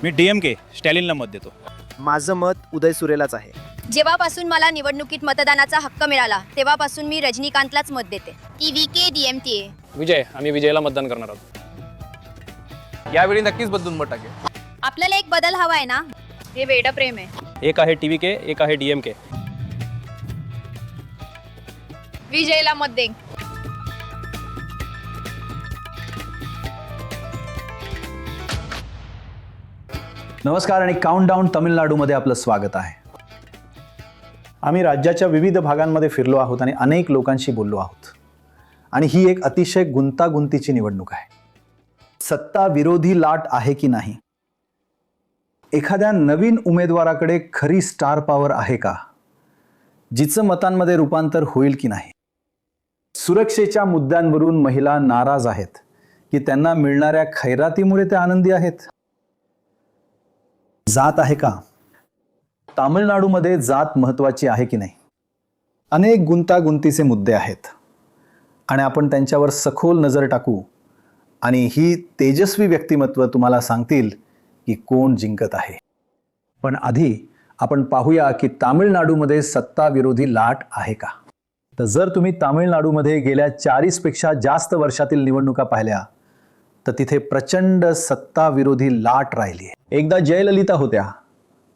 मी DMK स्टॅलिनला मत देतो. माझं मत उदय सुरेलाच आहे. जेव्हापासून मला निवडणुकीत मतदानाचा हक्क मिळाला तेव्हापासून मी रजनीकांतलाच मत देते. TVK DMK. विजय, आम्ही विजयला मतदान करणार आहोत. यावेळी नक्कीच बदलून मत टाकेल. आपल्याला एक बदल हवा आहे ना, हे वेड प्रेम आहे. एक आहे TVK, एक आहे DMK. विजयला मत दे. नमस्कार आणि काउंटडाऊन तमिळनाडूमध्ये आपलं स्वागत आहे. आम्ही राज्याच्या विविध भागांमध्ये फिरलो आहोत आणि अनेक लोकांशी बोललो आहोत. आणि ही एक अतिशय गुंतागुंतीची निवडणूक आहे. सत्ता विरोधी लाट आहे की नाही? एखाद्या नवीन उमेदवाराकडे खरी स्टार पॉवर आहे का, जिचं मतांमध्ये रूपांतर होईल की नाही? सुरक्षेच्या मुद्द्यांवरून महिला नाराज आहेत की त्यांना मिळणाऱ्या खैरातीमुळे त्या आनंदी आहेत? जात आहे का? तामिळनाडूमध्ये जात महत्त्वाची आहे की नाही? अनेक गुंतागुंतीचे मुद्दे आहेत आणि आपण त्यांच्यावर सखोल नजर टाकू आणि ही तेजस्वी व्यक्तिमत्व तुम्हाला सांगतील की कोण जिंकत आहे. पण आधी आपण पाहूया की तामिळनाडूमध्ये सत्ता विरोधी लाट आहे का. तर जर तुम्ही तामिळनाडूमध्ये गेल्या 40 पेक्षा जास्त वर्षातील निवडणुका पाहिल्या तर तिथे प्रचंड सत्ता विरोधी लाट राहिली आहे. एकदा जयललिता होत्या,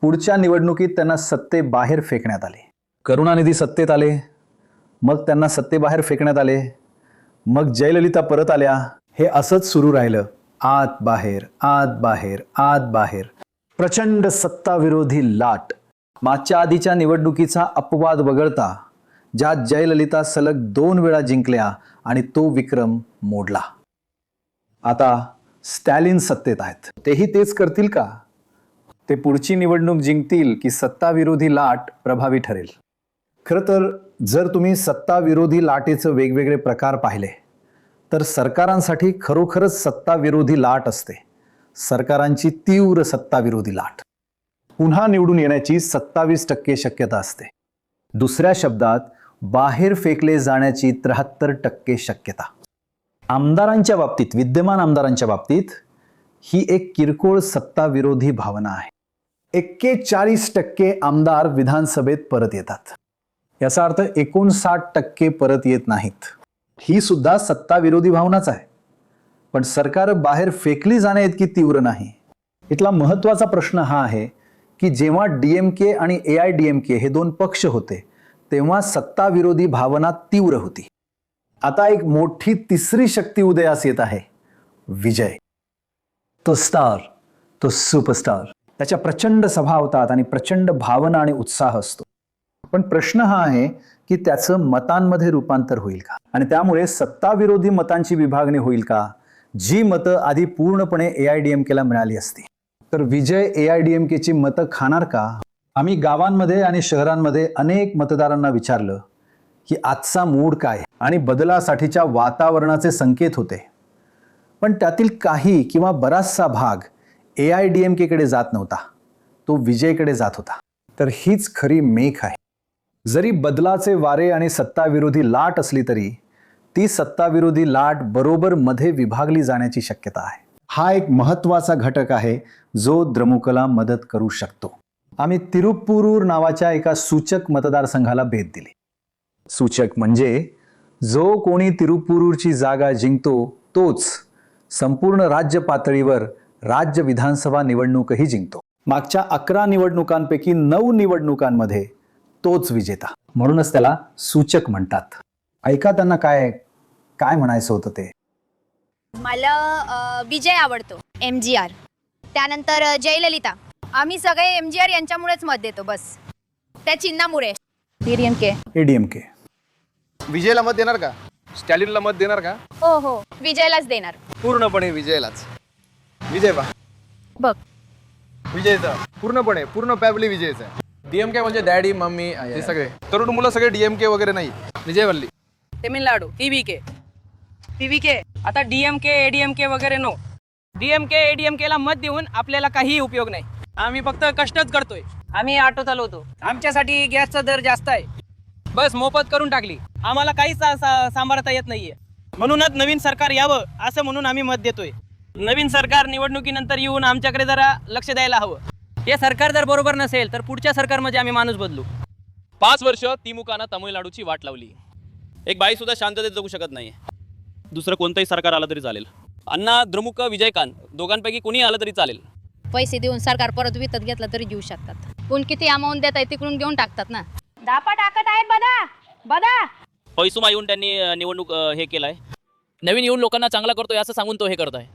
पुढच्या निवडणुकीत त्यांना सत्तेबाहेर फेकण्यात आले. करुणानिधी सत्तेत आले, मग त्यांना सत्तेबाहेर फेकण्यात आले, मग जयललिता परत आल्या. हे असंच सुरू राहिलं, आत बाहेर आत बाहेर आत बाहेर. प्रचंड सत्ता विरोधी लाट. मागच्या आधीच्या निवडणुकीचा अपवाद वगळता ज्यात जयललिता सलग 2 वेळा जिंकल्या आणि तो विक्रम मोडला. आता स्टॅलिन सत्तेत आहेत. तेही तेच करतील का? ते पुढची निवडणूक जिंकतील की सत्ता विरोधी लाट प्रभावी ठरेल? खरं तर जर तुम्ही सत्ता विरोधी लाटेचे वेगवेगळे प्रकार पाहिले तर सरकारांसाठी खरोखरच सत्ता विरोधी लाट असते. सरकारांची तीव्र सत्ता विरोधी लाट. पुन्हा निवडून येण्याची 27% शक्यता असते. दुसऱ्या शब्दात बाहेर फेकले जाण्याची 73% शक्यता. आमदारांच्या बाबतीत, विद्यमान आमदारांच्या बाबतीत ही एक किरकोळ सत्ता विरोधी भावना आहे. 41% आमदार विधानसभेत परत येतात. याचा अर्थ 59% परत येत नाहीत. ही सुद्धा सत्ता विरोधी भावनाच आहे, पण सरकार बाहेर फेकली जाण्या इतकी तीव्र नाही. इथला महत्त्वाचा प्रश्न हा आहे की जेव्हा DMK आणि AIDMK हे 2 पक्ष होते तेव्हा सत्ता विरोधी भावना तीव्र होती. आता एक मोठी तिसरी शक्ती उदयास येत आहे, विजय. तो स्टार, तो सुपरस्टार. त्याच्या प्रचंड सभा होतात आणि प्रचंड भावना आणि उत्साह असतो. पण प्रश्न हा आहे की त्याचं मतांमध्ये रूपांतर होईल का, आणि त्यामुळे सत्ता विरोधी मतांची विभागणी होईल का, जी मतं आधी पूर्णपणे AIDMKला मिळाली असती. तर विजय AIDMKची मतं खाणार का? आम्ही गावांमध्ये आणि शहरांमध्ये अनेक मतदारांना विचारलं की आजचा मूड काय आणि बदलासाठीच्या वातावरणाचे संकेत होते. पण त्यातील काही किंवा बराचसा भाग AIDMKकडे जात नव्हता, तो विजयकडे जात होता. तर हीच खरी मेख आहे. जरी बदलाचे वारे आणि सत्ताविरोधी लाट असली तरी ती सत्ताविरोधी लाट बरोबर मध्ये विभागली जाण्याची शक्यता आहे. हा एक महत्त्वाचा घटक आहे जो द्रमुकला मदत करू शकतो. आम्ही तिरुप्पुरूर नावाच्या एका सूचक मतदारसंघाला भेट दिली. सूचक म्हणजे जो कोणी तिरुप्पुरूरची जागा जिंकतो तोच संपूर्ण राज्य पातळीवर राज्य विधानसभा निवडणूकही जिंकतो. मागच्या 11 निवडणुकांपैकी 9 निवडणुकांमध्ये तोच विजेता. म्हणूनच त्याला सूचक म्हणतात. ऐका त्यांना काय म्हणायचं होतं ते. मला विजय आवडतो, MGR. त्यानंतर जयललिता. आम्ही सगळे MGR यांच्यामुळेच मत देतो, बस त्या चिन्हामुळे. ADMK. विजयला मत देणार का? स्टॅलिनला मत देणार का? हो, विजयलाच देणार. पूर्णपणे विजयलाच. विजय बघ, विजयचा पूर्णपणे पूर्ण फॅमिली विजयचा आहे. DMK म्हणजे डॅडी मम्मी हे सगळे तरुण मुलं सगळे DMK वगैरे नाही. विजय वल्ली. तमिळनाडू TVK. आता DMK ADMK वगैरे नो. DMK ADMKला मत देऊन आपल्याला काही उपयोग नाही. आम्ही फक्त कष्टच करतोय. आम्ही ऑटो चालवतो, आमच्यासाठी गॅसचा दर जास्त आहे, बस मोफत करून टाकली. आम्हाला काहीच सांभाळता येत नाहीये. म्हणूनच नवीन सरकार यावं असं म्हणून आम्ही मत देतोय. नवीन सरकार निवडणुकीनंतर येऊन आमच्याकडे जरा लक्ष द्यायला हवं. हे सरकार जर बरोबर नसेल तर पुढच्या सरकारमध्ये आम्ही माणूस बदलू. 5 वर्ष तिमुकानं तामिळनाडूची वाट लावली. एक बाई सुद्धा शांततेत जगू शकत नाही. दुसरं कोणतंही सरकार आलं तरी चालेल. अण्णा द्रमुक विजयकांत दोघांपैकी कुणी आलं तरी चालेल. पैसे देऊन सरकार परत विकत घेतला तरी घेऊ शकतात. कोण किती अमाऊंट देत आहे तिकडून घेऊन टाकतात ना. दापा टाकत आहेत बदा पैसुमा येऊन त्यांनी निवडणूक हे केलंय. नवीन येऊन लोकांना चांगला करतोय असं सांगून तो हे करत आहे.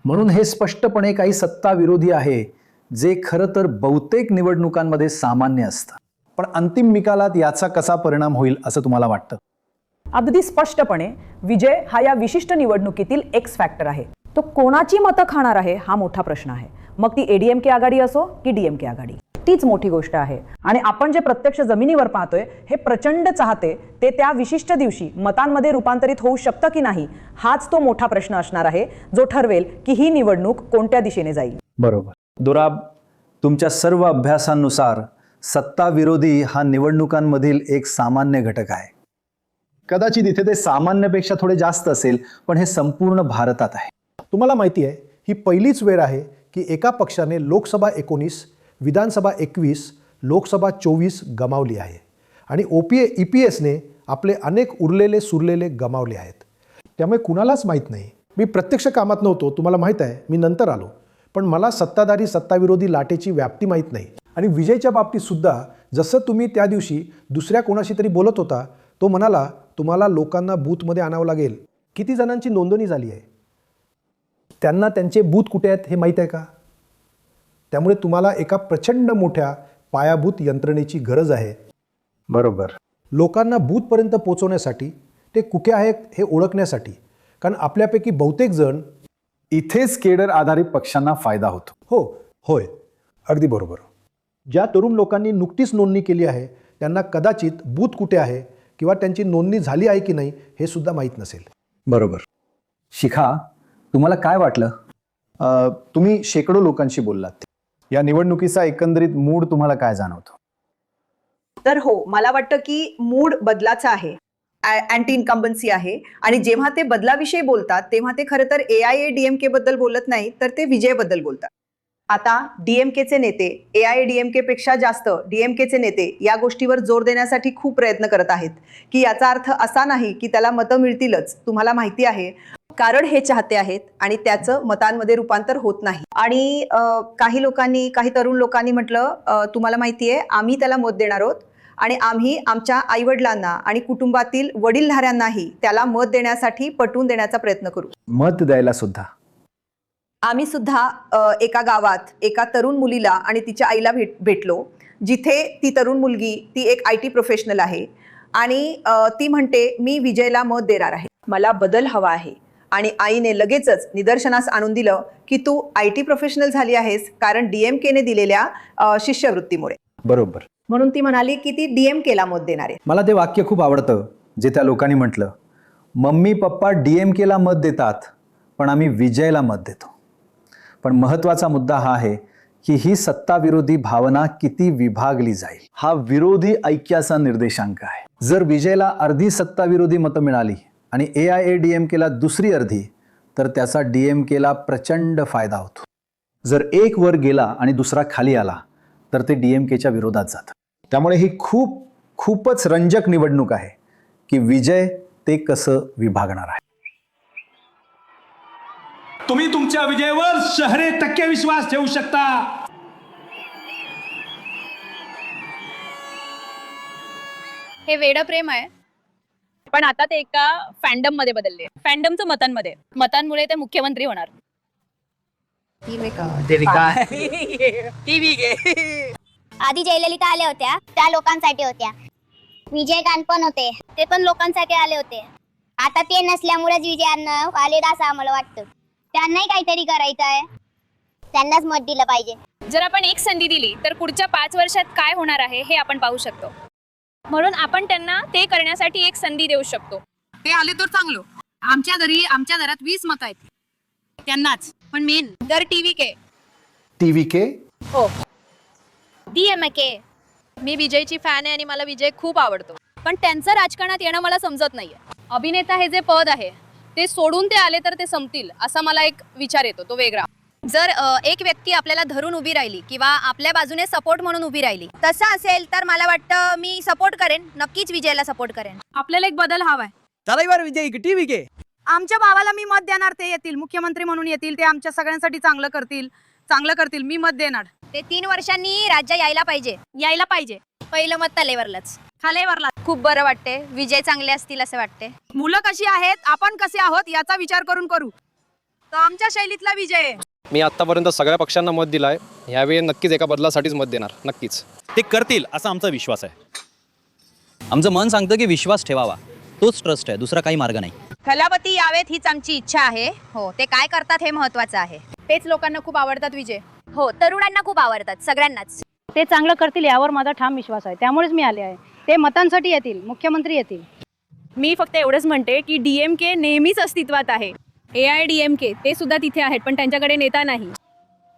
म्हणून हे स्पष्टपणे काही सत्ता विरोधी आहे, जे खरं तर बहुतेक निवडणुकांमध्ये सामान्य असतं. पण अंतिम निकालात याचा कसा परिणाम होईल असं तुम्हाला वाटतं? अगदी स्पष्टपणे विजय हा या विशिष्ट निवडणुकीतील एक्स फॅक्टर आहे. तो कोणाची मतं खाणार आहे हा मोठा प्रश्न आहे. मग ती एडीएमके आघाडी असो की डीएमके आघाडी, तीच मोठी गोष्ट आहे. आणि आपण जे प्रत्यक्ष जमिनीवर पाहतोय हे प्रचंड चाहते ते त्या विशिष्ट दिवशी मतांमध्ये रूपांतरित होऊ शकतं की नाही, हाच तो मोठा प्रश्न असणार आहे, जो ठरवेल की ही निवडणूक कोणत्या दिशेने जाईल. बरोबर. दुराब, तुमच्या सर्व अभ्यासांनुसार सत्ता विरोधी हा निवडणुकांमधील एक सामान्य घटक आहे. कदाचित इथे ते सामान्यपेक्षा थोडे जास्त असेल, पण हे संपूर्ण भारतात आहे. तुम्हाला माहिती आहे, ही पहिलीच वेळ आहे की एका पक्षाने लोकसभा 19, विधानसभा 21, लोकसभा 24 गमावली आहे आणि EPSने आपले अनेक उरलेले सुरलेले गमावले आहेत. त्यामुळे कुणालाच माहीत नाही. मी प्रत्यक्ष कामात नव्हतो, तुम्हाला माहीत आहे, मी नंतर आलो. पण मला सत्ताधारी सत्ताविरोधी लाटेची व्याप्ती माहीत नाही. आणि विजयच्या बाबतीत सुद्धा जसं तुम्ही त्या दिवशी दुसऱ्या कोणाशी तरी बोलत होता, तो म्हणाला तुम्हाला लोकांना बूथमध्ये आणावं लागेल. किती जणांची नोंदणी झाली आहे? त्यांना त्यांचे बूथ कुठे आहेत हे माहीत आहे का? त्यामुळे तुम्हाला एका प्रचंड मोठ्या पायाभूत यंत्रणेची गरज आहे. बरोबर. लोकांना बूथपर्यंत पोहोचवण्यासाठी, ते कुठे आहेत हे ओळखण्यासाठी. कारण आपल्यापैकी बहुतेक जण इथेच केडर आधारित पक्षांना फायदा होतो. होय, अगदी बरोबर. ज्या तरुण लोकांनी नुकतीच नोंदणी केली आहे त्यांना कदाचित बूथ कुठे आहे किंवा त्यांची नोंदणी झाली आहे की नाही हे सुद्धा माहीत नसेल. बरोबर. शिखा, तुम्हाला काय वाटलं? तुम्ही शेकडो लोकांशी बोललात. या निवडणुकीचा एकंदरीत मूड तुम्हाला काय जाणवतो? तर हो, मला वाटतं की मूड बदलाचा आहे, अँटी इन्कम्बन्सी आहे. आणि जेव्हा ते बदलाविषयी बोलतात तेव्हा ते खरं तर AIADMK बद्दल बोलत नाही, तर ते विजयबद्दल बोलतात. आता DMKचे नेते AIADMK पेक्षा जास्त DMKचे नेते या गोष्टीवर जोर देण्यासाठी खूप प्रयत्न करत आहेत की याचा अर्थ असा नाही की त्याला मतं मिळतीलच. तुम्हाला माहिती आहे, कारण हे चाहते आहेत आणि त्याचं मतांमध्ये रूपांतर होत नाही. आणि काही तरुण लोकांनी म्हटलं, तुम्हाला माहिती आहे, आम्ही त्याला मत देणार आहोत आणि आम्ही आमच्या आईवडिलांना आणि कुटुंबातील वडीलधाऱ्यांनाही त्याला मत देण्यासाठी पटवून देण्याचा प्रयत्न करू. मत द्यायला सुद्धा आम्ही सुद्धा एका गावात एका तरुण मुलीला आणि तिच्या आईला भेटलो, जिथे ती तरुण मुलगी ती एक IT प्रोफेशनल आहे आणि ती म्हणते मी विजयला मत देणार आहे, मला बदल हवा आहे. आणि आईने लगेचच निदर्शनास आणून दिलं की तू IT प्रोफेशनल झाली आहेस कारण DMKने दिलेल्या शिष्यवृत्तीमुळे. बरोबर. म्हणून ती म्हणाली की ती DMKला मत देणार आहे. मला ते वाक्य खूप आवडतं जे त्या लोकांनी म्हटलं, मम्मी पप्पा DMKला मत देतात पण आम्ही विजयला मत देतो. पण महत्त्वाचा मुद्दा हा आहे की ही सत्ताविरोधी भावना किती विभागली जाईल हा विरोधी ऐक्याचा निर्देशांक आहे. जर विजयला अर्धी सत्ताविरोधी मतं मिळाली आणि AIADMKला दुसरी अर्धी, तर त्याचा DMKला प्रचंड फायदा होतो. जर एक वर गेला आणि दुसरा खाली आला तर ते DMKच्या विरोधात जातं. त्यामुळे ही खूपच रंजक निवडणूक आहे की विजय ते कसं विभागणार आहे. तुम्ही तुमच्या विजयावर 100% विश्वास ठेवू शकता. हे वेडं प्रेम आहे, पण आता ते एका फॅन्डम मध्ये बदलले. फॅन्डमचं मतांमुळे ते मुख्यमंत्री होणार. आधी जयललिता आल्या होत्या, त्या लोकांसाठी होत्या. विजयकांत पण होते, ते पण लोकांसाठी आले होते. आता ते नसल्यामुळेच विजयांना आलेत असं आम्हाला वाटतं. त्यांनाही काहीतरी करायचं आहे, त्यांनाच मत दिलं पाहिजे. जर आपण एक संधी दिली तर पुढच्या 5 वर्षात काय होणार आहे हे आपण पाहू शकतो. म्हणून आपण त्यांना ते करण्यासाठी एक संधी देऊ शकतो. ते आले तर चांगलं. आमच्या घरात 20 मत आहेत, त्यांनाच. पण मेन तर TVK हो, DMK. मी विजयची फॅन आहे आणि मला विजय खूप आवडतो, पण त्यांचं राजकारणात येणं मला समजत नाहीये. अभिनेता हे जे पद आहे ते सोडून ते आले तर ते संपतील असा मला एक विचार येतो, तो वेगळा. जर एक व्यक्ती आपल्याला धरून उभी राहिली किंवा आपल्या बाजूने सपोर्ट म्हणून उभी राहिली तसं असेल तर मला वाटतं मी सपोर्ट करेन, नक्कीच विजयला सपोर्ट करेन. आपल्याला एक बदल हवाय. तलैवर विजय टीव्हीके. आमच्या भावाला मी मत देणार, ते येतील मुख्यमंत्री म्हणून येतील, ते आमच्या सगळ्यांसाठी चांगलं करतील, मी मत देणार. ते 3 वर्षांनी राज्य यायला पाहिजे. पहिलं मत तलेवरलाच. खालेवरला. खूप बरं वाटते, विजय चांगले असतील असं वाटते. मुलं कशी आहेत, आपण कसे आहोत याचा विचार करून करू. तर आमच्या शैलीतला विजय आहे. मी आतापर्यंत सगळ्या पक्षांना मत दिलंय, यावेळी नक्कीच एका बदलासाठीच मत देणार, नक्कीच. ते करतील असा आमचा विश्वास आहे. आमचं मन सांगतं की विश्वास ठेवावा, तोच ट्रस्ट आहे, दुसरा काही मार्ग नाही. कलावती यावेत हीच आमची इच्छा आहे. हो, ते काय करतात हे महत्वाचं आहे. तेच लोकांना खूप आवडतात विजय. हो, तरुणांना खूप आवडतात, सगळ्यांनाच. ते चांगलं करतील यावर माझा ठाम विश्वास आहे, त्यामुळेच मी आले आहे. ते मतांसाठी येतील, मुख्यमंत्री येतील. मी फक्त एवढंच म्हणते की DMK नेहमीच अस्तित्वात आहे. AIADMK ते सुद्धा तिथे आहेत, पण त्यांच्याकडे नेता नाही.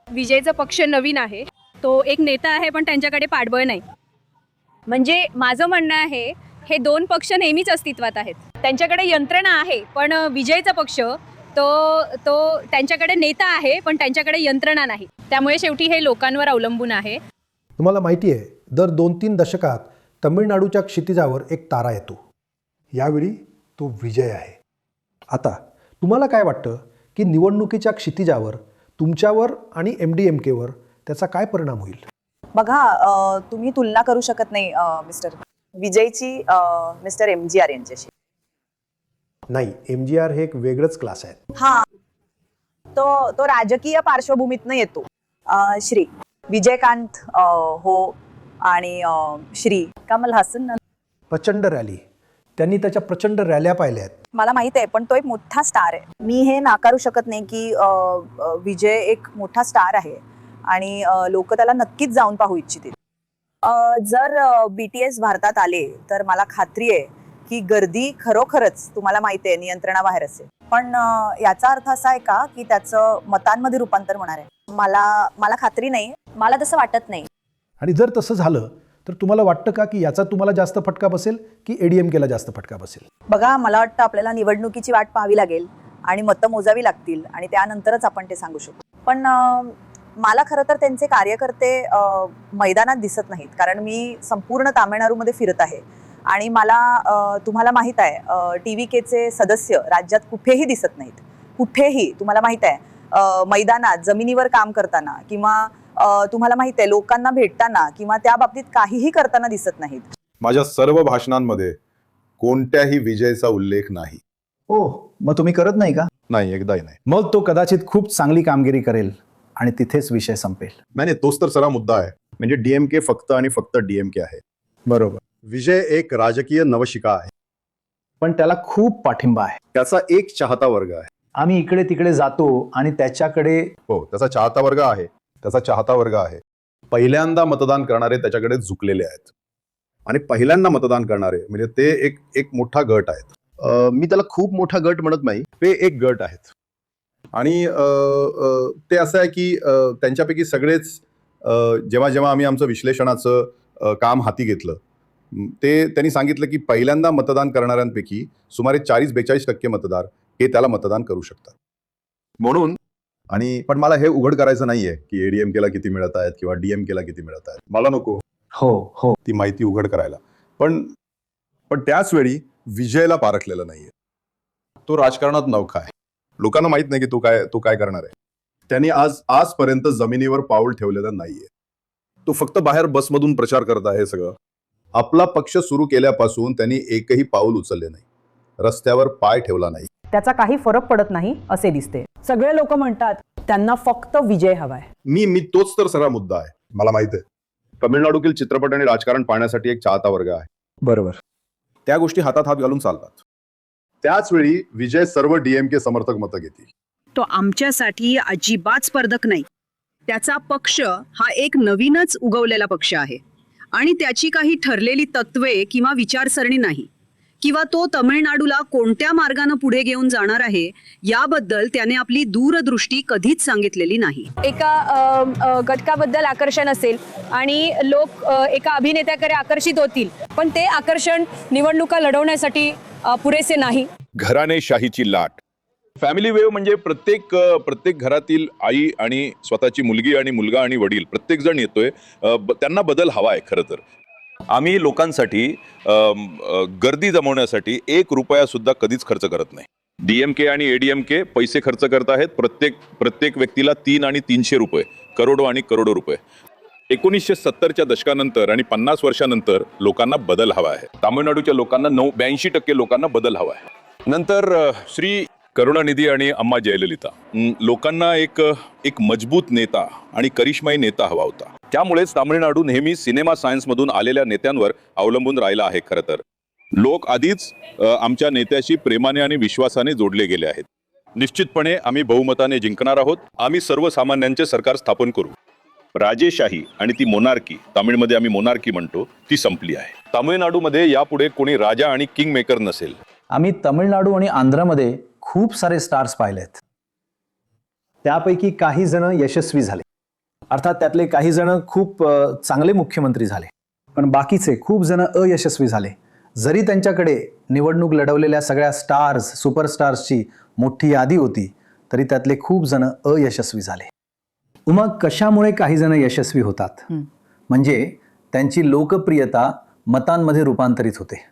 विजयचा पक्ष नवीन आहे, तो एक नेता आहे, पण त्यांच्याकडे पाठबळ नाही. म्हणजे माझं म्हणणं आहे, हे 2 पक्ष नेहमीच अस्तित्वात आहेत. त्यांच्याकडे यंत्रणा आहे, पण विजयचा पक्ष तो त्यांच्याकडे नेता आहे, पण त्यांच्याकडे यंत्रणा नाही. त्यामुळे शेवटी हे लोकांवर अवलंबून आहे. तुम्हाला माहिती आहे, दर 2-3 दशकात तमिळनाडूच्या क्षितिजावर एक तारा येतो. यावेळी तो विजय आहे. आता तुम्हाला काय वाटतं की निवडणुकीच्या क्षितिजावर तुमच्यावर आणि MDMKवर त्याचा काय परिणाम होईल? बघा, तुम्ही तुलना करू शकत नाही मिस्टर विजयची मिस्टर MGR यांच्याशी. नाही, MGR हे एक वेगळंच क्लास आहे. हा, तो राजकीय पार्श्वभूमीतनं येतो. श्री विजयकांत हो आणि श्री कमल हासन. प्रचंड रॅली, त्यांनी त्याच्या प्रचंड रॅल्या पाहिल्या आहेत. मला माहित आहे, पण तो एक मोठा स्टार आहे. मी हे नाकारू शकत नाही की विजय एक मोठा स्टार आहे आणि लोक त्याला नक्कीच जाऊन पाहू इच्छितील. जर BTS भारतात आले तर मला खात्री आहे की गर्दी खरोखरच तुम्हाला माहिती आहे नियंत्रणाबाहेर असेल. पण याचा अर्थ असा आहे का की त्याचं मतांमध्ये रूपांतर होणार आहे? मला खात्री नाही, मला तसं वाटत नाही. आणि जर तसं झालं तर तुम्हाला वाटतं का की याचा तुम्हाला जास्त फटका बसेल की ADMKला जास्त फटका बसेल? बघा, मला वाटतं आपल्याला निवडणुकीची वाट पाहावी लागेल आणि मतं मोजावी लागतील आणि त्यानंतरच आपण ते सांगू शकतो. पण मला खरं तर त्यांचे कार्यकर्ते मैदानात दिसत नाहीत, कारण मी संपूर्ण तामिळनाडूमध्ये फिरत आहे आणि मला तुम्हाला माहित आहे TVKचे सदस्य राज्यात कुठेही दिसत नाहीत. कुठेही तुम्हाला माहित आहे मैदानात जमिनीवर काम करताना किंवा तुम्हाला माहित आहे लोकांना भेटताना किंवा त्या बाबतीत काहीही करताना दिसत नाहीत. माझ्या सर्व भाषणांमध्ये कोणत्याही विजयचा उल्लेख नाही. मग तुम्ही करत नाही का? नाही, एकदाही नाही. मग तो कदाचित खूप चांगली कामगिरी करेल आणि तिथेच विषय संपेल. नाही, तोच तर सगळा मुद्दा आहे. म्हणजे DMK फक्त आणि फक्त DMK आहे. बरोबर. विजय एक राजकीय नवशिका आहे, पण त्याला खूप पाठिंबा आहे. त्याचा एक चाहता वर्ग आहे. आम्ही इकडे तिकडे जातो आणि त्याच्याकडे त्याचा चाहता वर्ग आहे. पहिल्यांदा मतदान करणारे त्याच्याकडे झुकलेले आहेत आणि पहिल्यांदा मतदान करणारे म्हणजे ते एक मोठा गट आहेत. मी त्याला खूप मोठा गट म्हणत नाही, ते एक गट आहेत. आणि ते असं आहे की त्यांच्यापैकी सगळेच जेव्हा आम्ही आमचं विश्लेषणाचं काम हाती घेतलं, ते त्यांनी सांगितलं की पहिल्यांदा मतदान करणाऱ्यांपैकी सुमारे 40-42% मतदार हे त्याला मतदान करू शकतात. म्हणून पण मला हे उघड करायचं नाहीये की ADMKला किती मिळत आहेत किंवा DMKला किती मिळत आहेत. मला नको हो ती माहिती उघड करायला. पण त्याच वेळी विजयला पारखलेलं नाहीये. तो राजकारणात नवखा आहे. लोकांना माहित नाही की तो काय करणार आहे. त्यांनी आजपर्यंत जमिनीवर पाऊल ठेवलेलं नाहीये. तो फक्त बाहेर बसमधून प्रचार करत आहे. सगळं आपला पक्ष सुरू केल्यापासून त्यांनी एकही पाऊल उचलले नाही, रस्त्यावर पाय ठेवला नाही. त्याचा काही फरक पडत नाही असे दिसते. सगळे लोक म्हणतात त्यांना फक्त विजय हवाय. मी तोच तर सगळा मुद्दा आहे. मला माहित आहे तमिळनाडूतील चित्रपट आणि राजकारण पाहण्यासाठी एक चाहता वर्ग आहे. बरोबर. त्या गोष्टी हातात हात घालून चालतात. त्याच वेळी विजय सर्व DMK समर्थक मतं घेतील. तो आमच्यासाठी अजिबात स्पर्धक नाही. त्याचा पक्ष हा एक नवीनच उगवलेला पक्ष आहे आणि त्याची काही ठरलेली तत्वे किंवा विचारसरणी नाही किंवा तो तमिळनाडूला कोणत्या मार्गाने पुढे घेऊन जाणार आहे याबद्दल त्याने आपली दूरदृष्टी कधीच सांगितलेली नाही. एका घटकाबद्दल आकर्षण असेल आणि लोक एका अभिनेत्याकडे आकर्षित होतील, पण ते आकर्षण निवडणुका लढवण्यासाठी पुरेसे नाही. घराणेशाहीची लाट फॅमिली वेव्ह म्हणजे प्रत्येक घरातील आई आणि स्वतःची मुलगी आणि मुलगा आणि वडील प्रत्येक जण येतोय. त्यांना बदल हवा आहे. खरं तर आम्ही लोकांसाठी गर्दी जमवण्यासाठी 1 रुपया सुद्धा कधीच खर्च करत नाही. DMK आणि ADMK पैसे खर्च करत आहेत प्रत्येक व्यक्तीला 3 आणि 300 रुपये, करोडो आणि करोडो रुपये. 1970च्या दशकानंतर आणि 50 वर्षानंतर लोकांना बदल हवा आहे. तामिळनाडूच्या लोकांना 82% लोकांना बदल हवा आहे. नंतर श्री करुणानिधी आणि अम्मा जयललिता, लोकांना एक मजबूत नेता आणि करिश्माई नेता हवा होता. त्यामुळेच तामिळनाडू नेहमी सिनेमा सायन्समधून आलेल्या नेत्यांवर अवलंबून राहिला आहे. खरं तर लोक आधीच आमच्या नेत्याशी प्रेमाने आणि विश्वासाने जोडले गेले आहेत. निश्चितपणे आम्ही बहुमताने जिंकणार आहोत. आम्ही सर्वसामान्यांचे सरकार स्थापन करू. राजेशाही आणि ती मोनार्की, तामिळमध्ये आम्ही मोनार्की म्हणतो, ती संपली आहे. तामिळनाडूमध्ये यापुढे कोणी राजा आणि किंग मेकर नसेल. आम्ही तामिळनाडू आणि आंध्रमध्ये खूप सारे स्टार्स पाहिलेत. त्यापैकी काही जण यशस्वी झाले, अर्थात त्यातले काही जण खूप चांगले मुख्यमंत्री झाले, पण बाकीचे खूप जण अयशस्वी झाले. जरी त्यांच्याकडे निवडणूक लढवलेल्या सगळ्या स्टार्स, सुपरस्टार्सची मोठी यादी होती, तरी त्यातले खूप जण अयशस्वी झाले. मग कशामुळे काही जण यशस्वी होतात? म्हणजे त्यांची लोकप्रियता मतांमध्ये रूपांतरित होते.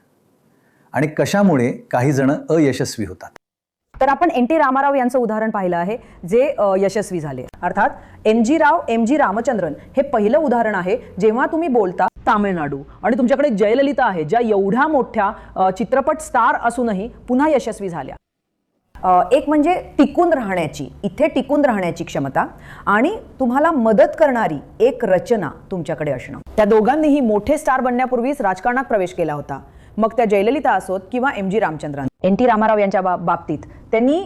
आणि कशामुळे काही जण अयशस्वी होतात? तर आपण NT रामाराव यांचं उदाहरण पाहिलं आहे, जे यशस्वी झाले. अर्थात MG रामचंद्रन हे पहिलं उदाहरण आहे जेव्हा तुम्ही बोलता तामिळनाडू आणि तुमच्याकडे जयललिता आहे, ज्या एवढ्या मोठ्या चित्रपट स्टार असूनही पुन्हा यशस्वी झाल्या. एक म्हणजे इथे टिकून राहण्याची क्षमता आणि तुम्हाला मदत करणारी एक रचना तुमच्याकडे असणं. त्या दोघांनीही मोठे स्टार बनण्यापूर्वीच राजकारणात प्रवेश केला होता. मग त्या जयललिता असोत किंवा MG रामचंद्रन. NT रामाराव यांच्या बाबतीत त्यांनी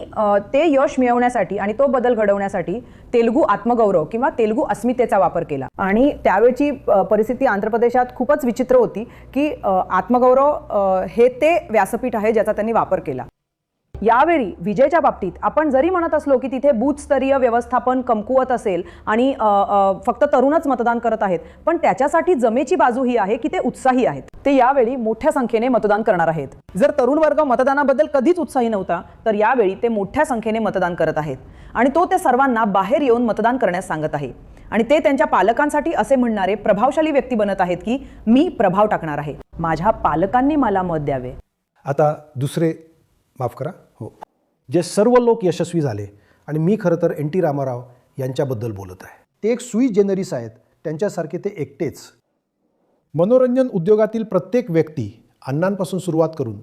ते यश मिळवण्यासाठी आणि तो बदल घडवण्यासाठी तेलुगू आत्मगौरव किंवा तेलुगू अस्मितेचा वापर केला. आणि त्यावेळची परिस्थिती आंध्र प्रदेशात खूपच विचित्र होती की आत्मगौरव हे ते व्यासपीठ आहे ज्याचा त्यांनी वापर केला. यावेळी विजयच्या बाबतीत आपण जरी म्हणत असलो की तिथे बूथस्तरीय व्यवस्थापन कमकुवत असेल आणि फक्त तरुणच मतदान करत आहेत, पण त्याच्यासाठी जमेची बाजू ही आहे की ते उत्साही आहेत. ते यावेळी मोठ्या संख्येने मतदान करणार आहेत. जर तरुण वर्ग मतदानाबद्दल कधीच उत्साही नव्हता, तर यावेळी ते मोठ्या संख्येने मतदान करत आहेत आणि तो ते सर्वांना बाहेर येऊन मतदान करण्यास सांगत आहे. आणि ते त्यांच्या पालकांसाठी असे म्हणणारे प्रभावशाली व्यक्ती बनत आहेत की मी प्रभाव टाकणार आहे, माझ्या पालकांनी मला मत द्यावे. आता दुसरे, माफ करा, हो, जे सर्व लोक यशस्वी झाले आणि मी खरं तर NT रामाराव यांच्याबद्दल बोलत आहे. ते एक सुई जेनरिस आहेत, त्यांच्यासारखे ते एकटेच. मनोरंजन उद्योगातील प्रत्येक व्यक्ती, अण्णांपासून सुरुवात करून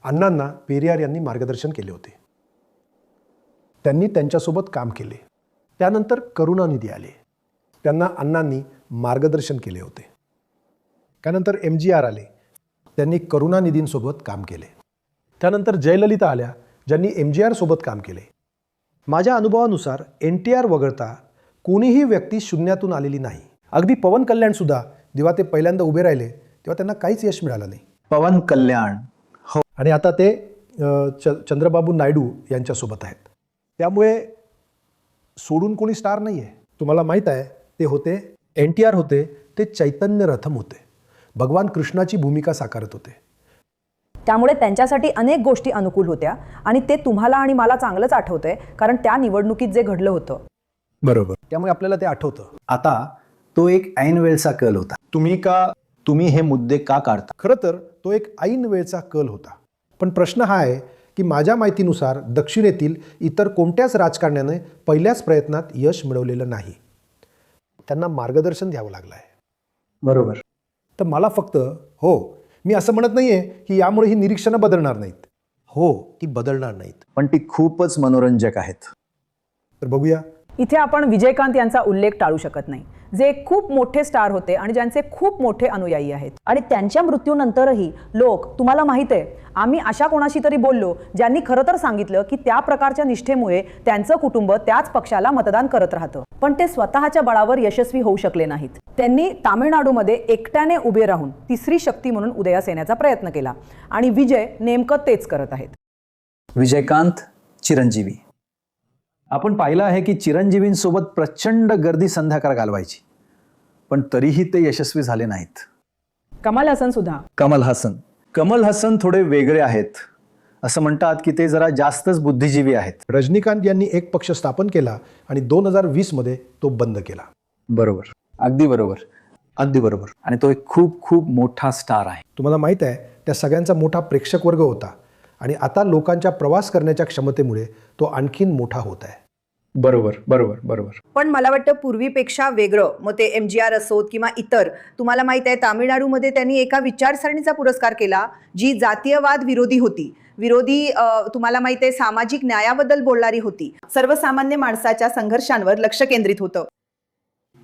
अण्णांना पेरियार यांनी मार्गदर्शन केले होते. त्यांनी त्यांच्यासोबत काम केले. त्यानंतर करुणानिधी आले, त्यांना अण्णांनी मार्गदर्शन केले होते. त्यानंतर MGR आले, त्यांनी करुणानिधींसोबत काम केले. त्यानंतर जयललिता आल्या, ज्यांनी MGR सोबत काम केले. माझ्या अनुभवानुसार NTR वगळता कोणीही व्यक्ती शून्यातून आलेली नाही. अगदी पवन कल्याणसुद्धा जेव्हा ते पहिल्यांदा उभे राहिले तेव्हा त्यांना काहीच यश मिळालं नाही. पवन कल्याण, हो, आणि आता ते चंद्रबाबू नायडू यांच्यासोबत आहेत. त्यामुळे सोडून कोणी स्टार नाही आहे. तुम्हाला माहीत आहे, ते होते NTR होते, ते चैतन्य रथम होते, भगवान कृष्णाची भूमिका साकारत होते. त्यामुळे त्यांच्यासाठी अनेक गोष्टी अनुकूल होत्या आणि ते तुम्हाला आणि मला चांगलंच आठवतंय, कारण त्या निवडणुकीत जे घडलं होतं. बरोबर, त्यामुळे आपल्याला ते आठवतं. आता तो एक ऐन वेळचा कल होता. तुम्ही हे मुद्दे का काढता? खरं तर तो एक ऐन वेळचा कल होता. पण प्रश्न हा आहे की माझ्या माहितीनुसार दक्षिणेतील इतर कोणत्याच राजकारण्याने पहिल्याच प्रयत्नात यश मिळवलेलं नाही. त्यांना मार्गदर्शन द्यावं लागलं आहे. बरोबर. तर मला फक्त, हो, मी असं म्हणत नाहीये की यामुळे ही निरीक्षणं बदलणार नाहीत. हो, ती बदलणार नाहीत, पण ती खूपच मनोरंजक आहेत. तर बघूया. इथे आपण विजयकांत यांचा उल्लेख टाळू शकत नाही, जे खूप मोठे स्टार होते आणि ज्यांचे खूप मोठे अनुयायी आहेत. आणि त्यांच्या मृत्यूनंतरही लोक, तुम्हाला माहित आहे, आम्ही अशा कोणाशी तरी बोललो ज्यांनी खरं तर सांगितलं की त्या प्रकारच्या निष्ठेमुळे त्यांचं कुटुंब त्याच पक्षाला मतदान करत राहतं, पण ते स्वतःच्या बळावर यशस्वी होऊ शकले नाहीत. त्यांनी तामिळनाडूमध्ये एकट्याने उभे राहून तिसरी शक्ती म्हणून उदयास येण्याचा प्रयत्न केला आणि विजय नेमकं तेच करत आहेत. विजयकांत, चिरंजीवी. आपण पाहिलं आहे की चिरंजीवींसोबत प्रचंड गर्दी संध्याकाळ घालवायची, पण तरीही ते यशस्वी झाले नाहीत. कमल हसन सुद्धा. कमल हसन थोडे वेगळे आहेत. असं म्हणतात की ते जरा जास्तच बुद्धिजीवी आहेत. रजनीकांत यांनी एक पक्ष स्थापन केला आणि 2020 तो बंद केला. बरोबर, अगदी बरोबर, अगदी बरोबर. आणि तो एक खूप खूप मोठा स्टार आहे. तुम्हाला माहीत आहे, त्या सगळ्यांचा मोठा प्रेक्षक वर्ग होता आणि आता लोकांच्या प्रवास करण्याच्या क्षमतेमुळे तो आणखीन मोठा होत आहे. बरोबर बरोबर बरोबर. पण मला वाटतं पूर्वीपेक्षा वेगळं, मग ते MGR असोत किंवा इतर, तुम्हाला माहित आहे तामिळनाडूमध्ये त्यांनी एका विचारसरणीचा पुरस्कार केला जी जातीयवाद विरोधी होती. तुम्हाला माहित आहे सामाजिक न्यायाबद्दल बोलणारी होती. सर्वसामान्य माणसाच्या संघर्षांवर लक्ष केंद्रित होतं.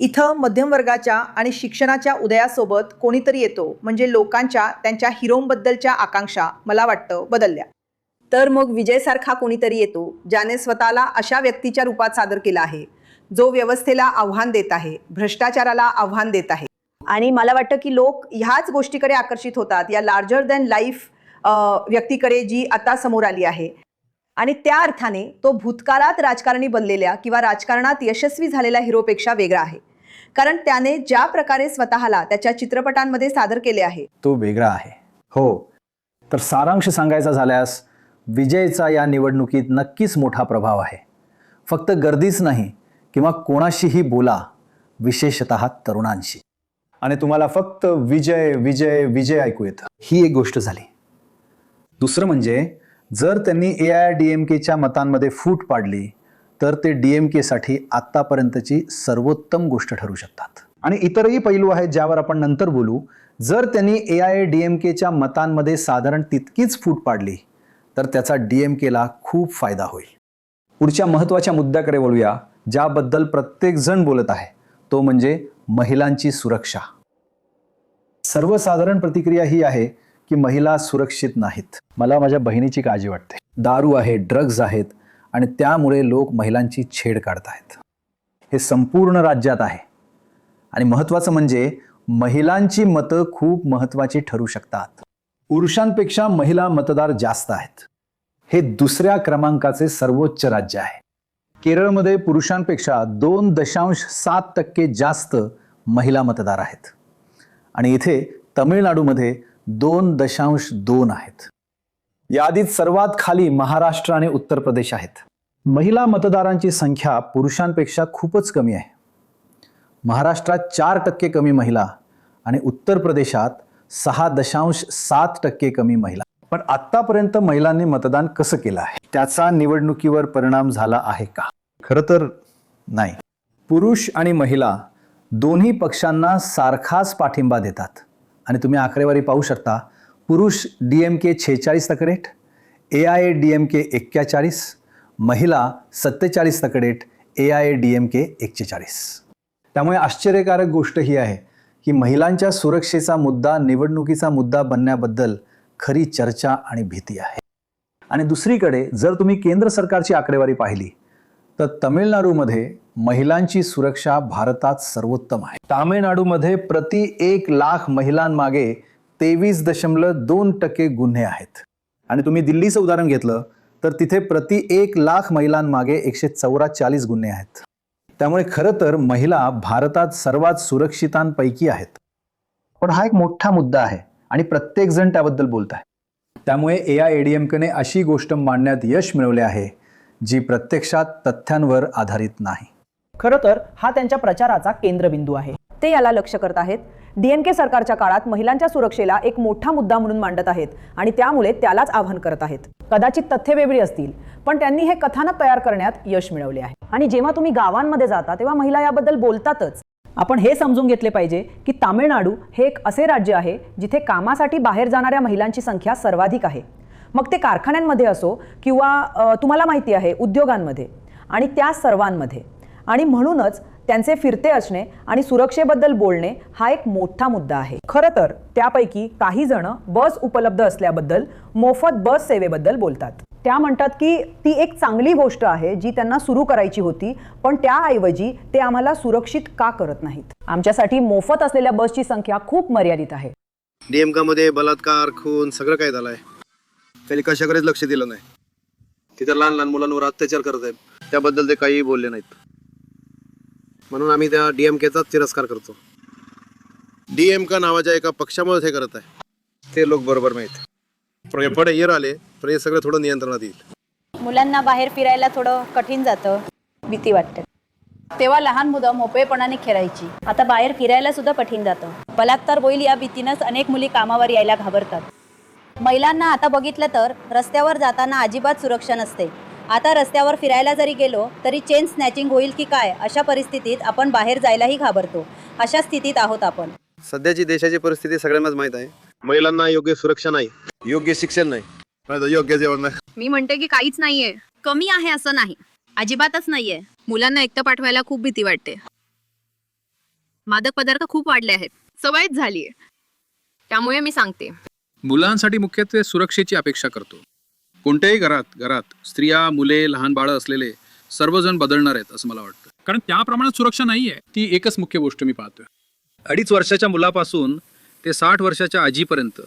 इथं मध्यम वर्गाच्या आणि शिक्षणाच्या उदयासोबत कोणीतरी येतो म्हणजे लोकांच्या त्यांच्या हिरोंबद्दलच्या आकांक्षा मला वाटतं बदलल्या. तर मग विजयसारखा कोणीतरी येतो ज्याने स्वतःला अशा व्यक्तीच्या रूपात सादर केला आहे जो व्यवस्थेला आव्हान देत आहे, भ्रष्टाचाराला आव्हान देत आहे. आणि मला वाटतं की लोक ह्याच गोष्टीकडे आकर्षित होतात, या लार्जर दॅन लाईफ व्यक्तीकडे जी आता समोर आली आहे. आणि त्या अर्थाने तो भूतकाळात राजकारणी बनलेल्या किंवा राजकारणात यशस्वी झालेल्या हिरोपेक्षा वेगळा आहे, कारण त्याने ज्या प्रकारे स्वतःला त्याच्या चित्रपटांमध्ये सादर केले आहे तो वेगळा आहे. हो, तर सारांश सांगायचा झाल्यास विजयचा या निवडणुकीत नक्कीच मोठा प्रभाव आहे. फक्त गर्दीच नाही किंवा कोणाशीही बोला, विशेषतः तरुणांशी, आणि तुम्हाला फक्त विजय विजय विजय ऐकू येतं. ही एक गोष्ट झाली. दुसरं म्हणजे जर त्यांनी AIADMKच्या मतांमध्ये फूट पाडली तर ते DMKसाठी आत्तापर्यंतची सर्वोत्तम गोष्ट ठरू शकतात. आणि इतरही पैलू आहेत ज्यावर आपण नंतर बोलू. जर त्यांनी AIADMKच्या मतांमध्ये साधारण तितकीच फूट पाडली तर त्याचा DMKला खूप फायदा होईल. पुढच्या महत्त्वाच्या मुद्द्याकडे वळूया ज्याबद्दल प्रत्येक जण बोलत आहे, तो म्हणजे महिलांची सुरक्षा. सर्वसाधारण प्रतिक्रिया ही आहे की महिला सुरक्षित नाहीत. मला माझ्या बहिणीची काळजी वाटते. दारू आहे, ड्रग्ज आहेत आणि त्यामुळे लोक महिलांची छेड काढत आहेत. हे संपूर्ण राज्यात आहे. आणि महत्त्वाचं म्हणजे महिलांची मतं खूप महत्त्वाची ठरू शकतात. पुरुषांपेक्षा महिला मतदार जास्त आहेत. हे दुसऱ्या क्रमांकाचे सर्वोच्च राज्य आहे. केरळमध्ये पुरुषांपेक्षा 2.7% जास्त महिला मतदार आहेत आणि इथे तमिळनाडूमध्ये 2.2 आहेत. यादीत सर्वात खाली महाराष्ट्र आणि उत्तर प्रदेश आहेत. महिला मतदारांची संख्या पुरुषांपेक्षा खूपच कमी आहे. महाराष्ट्रात 4% कमी महिला आणि उत्तर प्रदेशात 6.7% कमी महिला. पण आत्तापर्यंत महिलांनी मतदान कसं केलं आहे, त्याचा निवडणुकीवर परिणाम झाला आहे का? खरं तर नाही. पुरुष आणि महिला दोन्ही पक्षांना सारखाच पाठिंबा देतात आणि तुम्ही आकडेवारी पाहू शकता. पुरुष DMK 46%, AIADMK 41, महिला 47%, AIADMK 41. त्यामुळे आश्चर्यकारक गोष्ट ही आहे की महिलांच्या सुरक्षेचा मुद्दा निवडणुकीचा मुद्दा बनण्याबद्दल खरी चर्चा आणि भीती आहे. आणि दुसरीकडे जर तुम्ही केंद्र सरकारची आकडेवारी पाहिली तर तमिळनाडूमध्ये महिलांची सुरक्षा भारतात सर्वोत्तम आहे. तामिळनाडूमध्ये प्रति 1 लाख महिलांमागे 23.2% गुन्हे आहेत. आणि तुम्ही दिल्लीचं उदाहरण घेतलं तर तिथे प्रति 1 लाख महिलांमागे 144 गुन्हे आहेत. त्यामुळे खरं तर महिला भारतात सर्वात सुरक्षितांपैकी आहेत. पण हा एक मोठा मुद्दा आहे आणि प्रत्येक जण त्याबद्दल बोलत आहे. त्यामुळे AIADMKने अशी गोष्ट मांडण्यात यश मिळवले आहे जी प्रत्यक्षात तथ्यांवर आधारित नाही. खरं तर हा त्यांच्या प्रचाराचा केंद्रबिंदू आहे. ते याला लक्ष करत आहेत. DMK सरकारच्या काळात महिलांच्या सुरक्षेला एक मोठा मुद्दा म्हणून मांडत आहेत आणि त्यामुळे त्यालाच आव्हान करत आहेत. कदाचित तथ्य वेगळी असतील पण त्यांनी हे कथानक तयार करण्यात यश मिळवले आहे. आणि जेव्हा तुम्ही गावांमध्ये जाता तेव्हा महिला याबद्दल बोलतातच. आपण हे समजून घेतले पाहिजे की तामिळनाडू हे एक असे राज्य आहे जिथे कामासाठी बाहेर जाणाऱ्या महिलांची संख्या सर्वाधिक आहे. मग ते कारखान्यांमध्ये असो किंवा तुम्हाला माहिती आहे उद्योगांमध्ये आणि त्या सर्वांमध्ये. आणि म्हणूनच त्यांचे फिरते असणे आणि सुरक्षेबद्दल बोलणे हा एक मोठा मुद्दा आहे. खरं तर त्यापैकी काही जण बस उपलब्ध असल्याबद्दल, मोफत बस सेवेबद्दल बोलतात. त्या म्हणतात की ती एक चांगली गोष्ट आहे जी त्यांना सुरू करायची होती, पण त्याऐवजी ते आम्हाला सुरक्षित का करत नाहीत. आमच्यासाठी मोफत असलेल्या बसची संख्या खूप मर्यादित आहे. DMKमध्ये बलात्कार, खून सगळं काय झालंय. त्यांनी कशाकडेच लक्ष दिलं नाही. तिथे लहान लहान मुलांवर अत्याचार करत आहेत, त्याबद्दल ते काही बोलले नाहीत. म्हणून आम्ही त्या DMKचाच तिरस्कार करतो. DMK नावाच्या एका पक्षामुळे हे करत आहे ते लोक बरोबर माहित. पुढे इयर आले तर हे सगळं थोडं नियंत्रणात येईल. मुलांना बाहेर फिरायला थोडं कठीण जातं, भीती वाटते. तेव्हा लहान मुलं मोकळेपणाने खेळायची, आता बाहेर फिरायला सुद्धा कठीण जातं. बलात्कार होईल या भीतीनंच अनेक मुली कामावर यायला घाबरतात. महिलांना आता बघितलं तर रस्त्यावर जाताना अजिबात सुरक्षा नसते. आता रस्त्यावर फिरायला जरी गेलो तरी चेन स्नॅचिंग होईल की काय अशा परिस्थितीत आपण बाहेर जायलाही घाबरतो. अशा स्थितीत आहोत आपण. सध्याची देशाची परिस्थिती सगळ्यांनाच माहित आहे. महिलांना योग्य सुरक्षा नाही, योग्य शिक्षण नाही, योग्य जेवण नाही. मी म्हणते की काहीच नाहीये, कमी आहे असं नाही, अजिबातच नाहीये. मुलांना एकटं पाठवायला खूप भीती वाटते. मादक पदार्थ खूप वाढले आहेत, सवयच झालीये. त्यामुळे मी सांगते, मुलांसाठी मुख्यत्वे सुरक्षेची अपेक्षा करतो. कोणत्याही घरात स्त्रिया, मुले, लहान बाळं असलेले सर्वजण बदलणार आहेत असं मला वाटतं. कारण त्या प्रमाणात सुरक्षा नाहीये. ती एकच मुख्य गोष्ट मी पाहतोय. 2.5 वर्षाच्या मुलापासून ते 60 वर्षाच्या आजीपर्यंत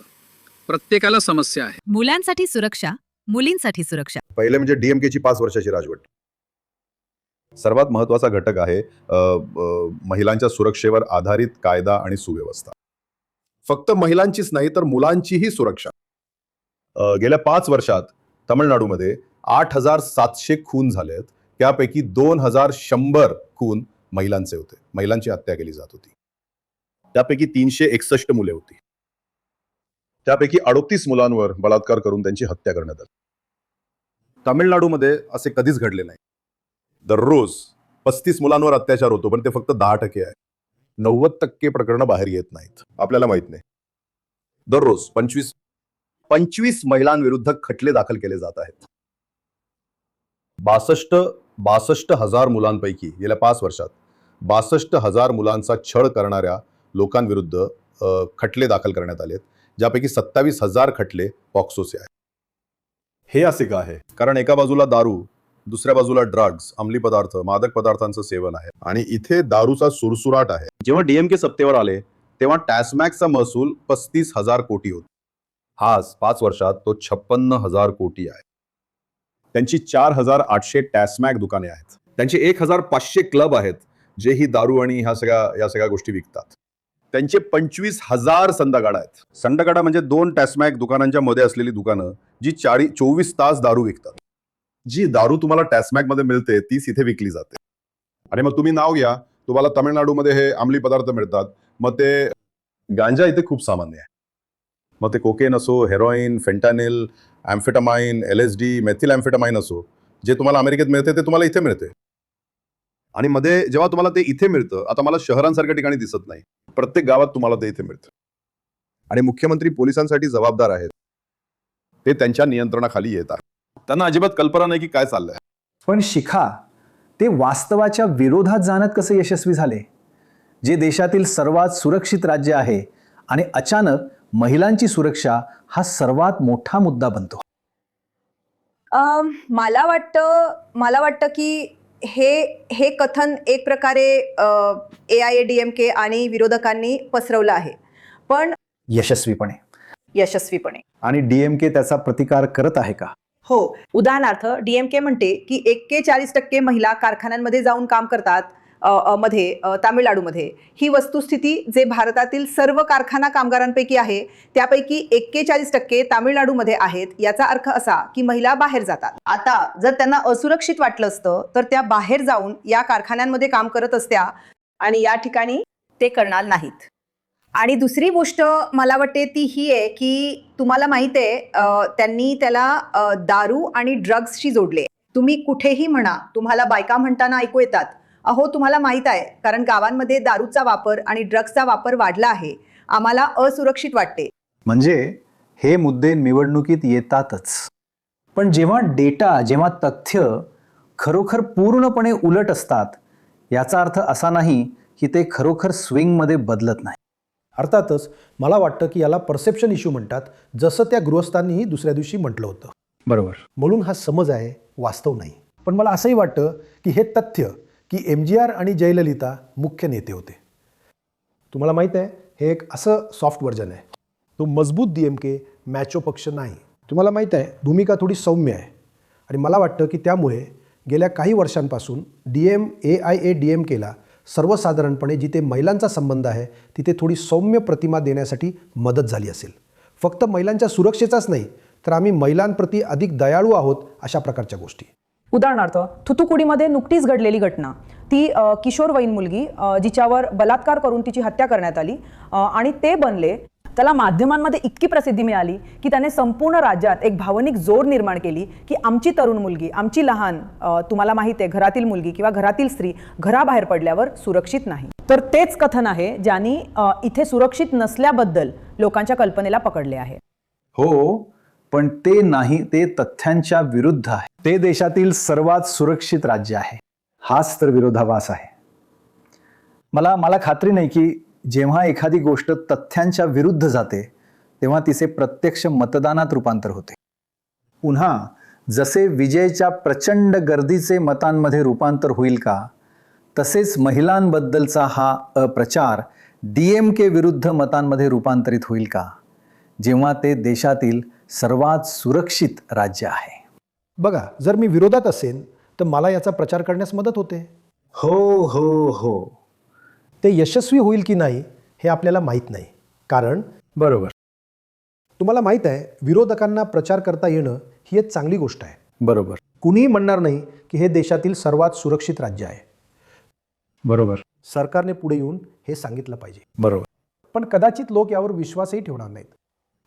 प्रत्येकाला समस्या आहे. मुलांसाठी सुरक्षा, मुलींसाठी सुरक्षा. पहिले म्हणजे डीएमकेची 5 वर्षाची राजवट. सर्वात महत्वाचा घटक आहे महिलांच्या सुरक्षेवर आधारित कायदा आणि सुव्यवस्था. फक्त महिलांचीच नाही तर मुलांचीही सुरक्षा. गेल्या 5 वर्षात तमिळनाडूमध्ये 8,700 खून झालेत. त्यापैकी 2,100 खून महिलांचे होते. महिलांची हत्या केली जात होती. त्यापैकी 361 मुले होती. त्यापैकी 38 मुलांवर बलात्कार करून त्यांची हत्या करण्यात आली. तामिळनाडूमध्ये असे कधीच घडले नाही. दररोज 35 मुलांवर अत्याचार होतो, पण ते फक्त 10% आहे. 90% प्रकरणं बाहेर येत नाहीत. आपल्याला माहित नाही. दररोज 25 महिलांविरुद्ध खटले दाखल केले जात आहेत. 62,000 मुलांपैकी गेल्या 5 वर्षात 62,000 मुलांचा छळ करणाऱ्या लोकांविरुद्ध खटले दाखल करण्यात आलेत, ज्यापैकी 27,000 खटले पॉक्सोचे आहेत. हे असे का आहे? कारण एका बाजूला दारू, दुसऱ्या बाजूला ड्रग्ज, अंमली पदार्थ, मादक पदार्थांचं सेवन आहे आणि इथे दारूचा सुरसुराट आहे. जेव्हा डीएमके सत्तेवर आले तेव्हा टॅक्समॅक्सचा महसूल 35,000 कोटी होता. आज 5 वर्षात तो 56,000 कोटी आहे. त्यांची 4,800 टॅक्समॅक दुकाने आहेत. त्यांचे 1,500 क्लब आहेत जे ही दारू आणि ह्या सगळ्या गोष्टी विकतात. त्यांचे 25,000 संदागाडा आहेत. संदागाडा म्हणजे 2 टॅक्समॅक दुकानांच्या मध्ये असलेली दुकानं जी 24 तास दारू विकतात. जी दारू तुम्हाला टॅक्समॅक मध्ये मिळते तीच इथे विकली जाते. आणि मग तुम्ही नाव घ्या, तुम्हाला तामिळनाडूमध्ये हे अंमली पदार्थ मिळतात. मग ते गांजा इथे खूप सामान्य आहे. मग ते कोकेन असो, heroin, fentanyl, amphetamine, LSD, methyl amphetamine असो, जे तुम्हाला अमेरिकेत मिळते ते तुम्हाला इथे मिळते. आणि मध्ये जेव्हा तुम्हाला ते इथे मिळतं, आता मला शहरांसारख्या ठिकाणी दिसत नाही, प्रत्येक गावात तुम्हाला ते इथे मिळतं. आणि मुख्यमंत्री पोलिसांसाठी जबाबदार आहेत. ते त्यांच्या नियंत्रणाखाली येतात. त्यांना अजिबात कल्पना नाही की काय चाललंय. पण शिखा, ते वास्तवाच्या विरोधात जाण्यात कसे यशस्वी झाले? जे देशातील सर्वात सुरक्षित राज्य आहे आणि अचानक महिलांची सुरक्षा हा सर्वात मोठा मुद्दा बनतो. मला वाटतं की हे कथन एक प्रकारे AIADMK आणि विरोधकांनी पसरवलं आहे, पण यशस्वीपणे. आणि DMK त्याचा प्रतिकार करत आहे का? हो. उदाहरणार्थ DMK म्हणते की 41% महिला कारखान्यांमध्ये जाऊन काम करतात तामिळनाडूमध्ये. ही वस्तुस्थिती जे भारतातील सर्व कारखाना कामगारांपैकी आहे त्यापैकी 41% तामिळनाडूमध्ये आहेत. याचा अर्थ असा की महिला बाहेर जातात. आता जर त्यांना असुरक्षित वाटलं असतं तर त्या बाहेर जाऊन या कारखान्यांमध्ये काम करत असत्या आणि या ठिकाणी ते करणार नाहीत. आणि दुसरी गोष्ट मला वाटते ती ही आहे की तुम्हाला माहित आहे त्यांनी त्याला दारू आणि ड्रग्सशी जोडले. तुम्ही कुठेही म्हणा, तुम्हाला बायका म्हणताना ऐकू येतात, अहो तुम्हाला माहित आहे कारण गावांमध्ये दारूचा वापर आणि ड्रग्सचा वापर वाढला आहे, आम्हाला असुरक्षित वाटते. म्हणजे हे मुद्दे निवडणुकीत येतातच. पण जेव्हा तथ्य खरोखर पूर्णपणे उलट असतात, याचा अर्थ असा नाही की ते खरोखर स्विंगमध्ये बदलत नाही. अर्थातच मला वाटतं की याला परसेप्शन इश्यू म्हणतात, जसं त्या गृहस्थांनीही दुसऱ्या दिवशी म्हटलं होतं. बरोबर. म्हणून हा समज आहे, वास्तव नाही. पण मला असंही वाटतं की हे तथ्य की MGR आणि जयललिता मुख्य नेते होते. तुम्हाला माहीत आहे हे एक असं सॉफ्ट व्हर्जन आहे. तो मजबूत DMK मॅचो पक्ष नाही. तुम्हाला माहीत आहे भूमिका थोडी सौम्य आहे. आणि मला वाटतं की त्यामुळे गेल्या काही वर्षांपासून AIADMKला सर्वसाधारणपणे जिथे महिलांचा संबंध आहे तिथे थोडी सौम्य प्रतिमा देण्यासाठी मदत झाली असेल. फक्त महिलांच्या सुरक्षेचाच नाही तर आम्ही महिलांप्रती अधिक दयाळू आहोत, अशा प्रकारच्या गोष्टी. उदाहरणार्थ थुथुकुडीमध्ये नुकतीच घडलेली घटना, ती किशोरवयीन मुलगी जिच्यावर बलात्कार करून तिची हत्या करण्यात आली आणि ते बनले, त्याला माध्यमांमध्ये इतकी प्रसिद्धी मिळाली की त्याने संपूर्ण राज्यात एक भावनिक जोर निर्माण केली की आमची तरुण मुलगी, आमची लहान, तुम्हाला माहिती आहे, घरातील मुलगी किंवा घरातील स्त्री घराबाहेर पडल्यावर सुरक्षित नाही. तर तेच कथन आहे ज्यांनी इथे सुरक्षित नसल्याबद्दल लोकांच्या कल्पनेला पकडले आहे. हो, पण ते नाही, ते तथ्यांच्या विरुद्ध आहे. ते देशातील सर्वात सुरक्षित राज्य आहे. हाच तर विरोधाभास आहे. मला खात्री नाही की जेव्हा एखादी गोष्ट तथ्यांच्या विरुद्ध जाते तेव्हा तिचे प्रत्यक्ष मतदानात रूपांतर होते. पुन्हा जसे विजयच्या प्रचंड गर्दीचे मतांमध्ये रूपांतर होईल का, तसेच महिलांबद्दलचा हा अप्रचार DMK विरुद्ध मतांमध्ये रूपांतरित होईल का, जेव्हा ते देशातील सर्वात सुरक्षित राज्य आहे. बघा, जर मी विरोधात असेन तर मला याचा प्रचार करण्यास मदत होते. हो हो हो, ते यशस्वी होईल की नाही हे आपल्याला माहीत नाही. कारण बरोबर, तुम्हाला माहीत आहे, विरोधकांना प्रचार करता येणं ही एक चांगली गोष्ट आहे. बरोबर, कुणीही म्हणणार नाही की हे देशातील सर्वात सुरक्षित राज्य आहे. बरोबर, सरकारने पुढे येऊन हे सांगितलं पाहिजे. बरोबर, पण कदाचित लोक यावर विश्वासही ठेवणार नाहीत.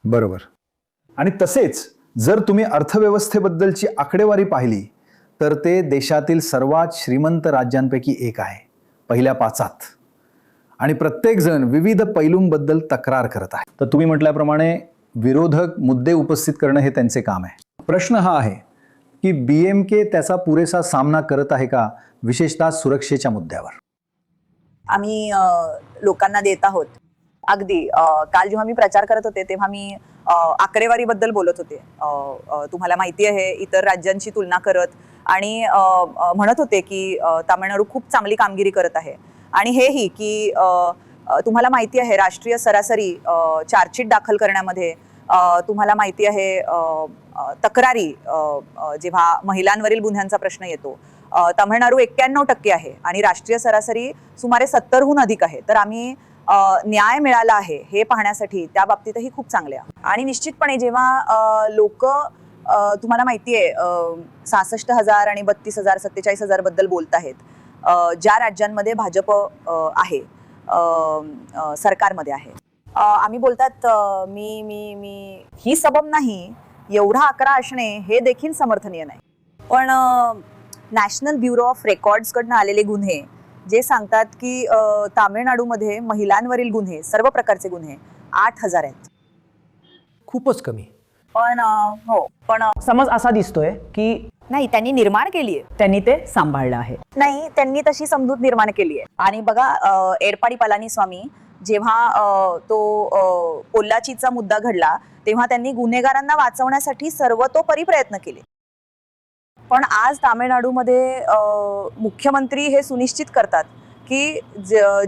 बरोबर. आणि तसेच जर तुम्ही अर्थव्यवस्थेबद्दलची आकडेवारी पाहिली तर ते देशातील सर्वात श्रीमंत राज्यांपैकी एक आहे, पहिल्या 5. आणि प्रत्येकजण विविध पैलूंबद्दल तक्रार करत आहे. तर तुम्ही म्हटल्याप्रमाणे विरोधक मुद्दे उपस्थित करणं हे त्यांचे काम आहे. प्रश्न हा आहे की BMK त्याचा पुरेसा सामना करत आहे का, विशेषतः सुरक्षेच्या मुद्द्यावर. आम्ही लोकांना देत आहोत. अगदी काल जेव्हा मी प्रचार करत होते तेव्हा मी आकडेवारीबद्दल बोलत होते. तुम्हाला माहिती आहे, इतर राज्यांची तुलना करत आणि म्हणत होते की तामिळनाडू खूप चांगली कामगिरी करत आहे. आणि हेही की तुम्हाला माहिती आहे, राष्ट्रीय सरासरी चार्जशीट दाखल करण्यामध्ये, तुम्हाला माहिती आहे, तक्रारी जेव्हा महिलांवरील गुन्ह्यांचा प्रश्न येतो, तामिळनाडू 91% आहे आणि राष्ट्रीय सरासरी सुमारे 70हून अधिक आहे. तर आम्ही न्याय मिळाला आहे हे पाहण्यासाठी त्या बाबतीतही खूप चांगले आहे. आणि निश्चितपणे जेव्हा लोक तुम्हाला माहिती आहे 66,000 आणि 32,000 47,000 बद्दल बोलत आहेत, ज्या राज्यांमध्ये भाजप आहे, सरकारमध्ये आहे, आम्ही बोलतात मी मी मी ही सबब नाही, एवढा आकडा असणे हे देखील समर्थनीय नाही. पण नॅशनल ब्युरो ऑफ रेकॉर्ड्स कडनं आलेले गुन्हे जे सांगतात की तामिळनाडूमध्ये महिलांवरील गुन्हे, सर्व प्रकारचे गुन्हे 8,000 आहेत. खूपच कमी. पण हो, पण समज असा दिसतोय की नाही, त्यांनी निर्माण केली आहे, त्यांनी ते सांभाळलं आहे. नाही, त्यांनी तशी समजूत निर्माण केली आहे. आणि बघा, एडपाडी पलानीस्वामी जेव्हा तो पोल्लाचीचा मुद्दा घडला तेव्हा त्यांनी गुन्हेगारांना वाचवण्यासाठी सर्वतोपरी प्रयत्न केले. पण आज तामिळनाडूमध्ये मुख्यमंत्री हे सुनिश्चित करतात की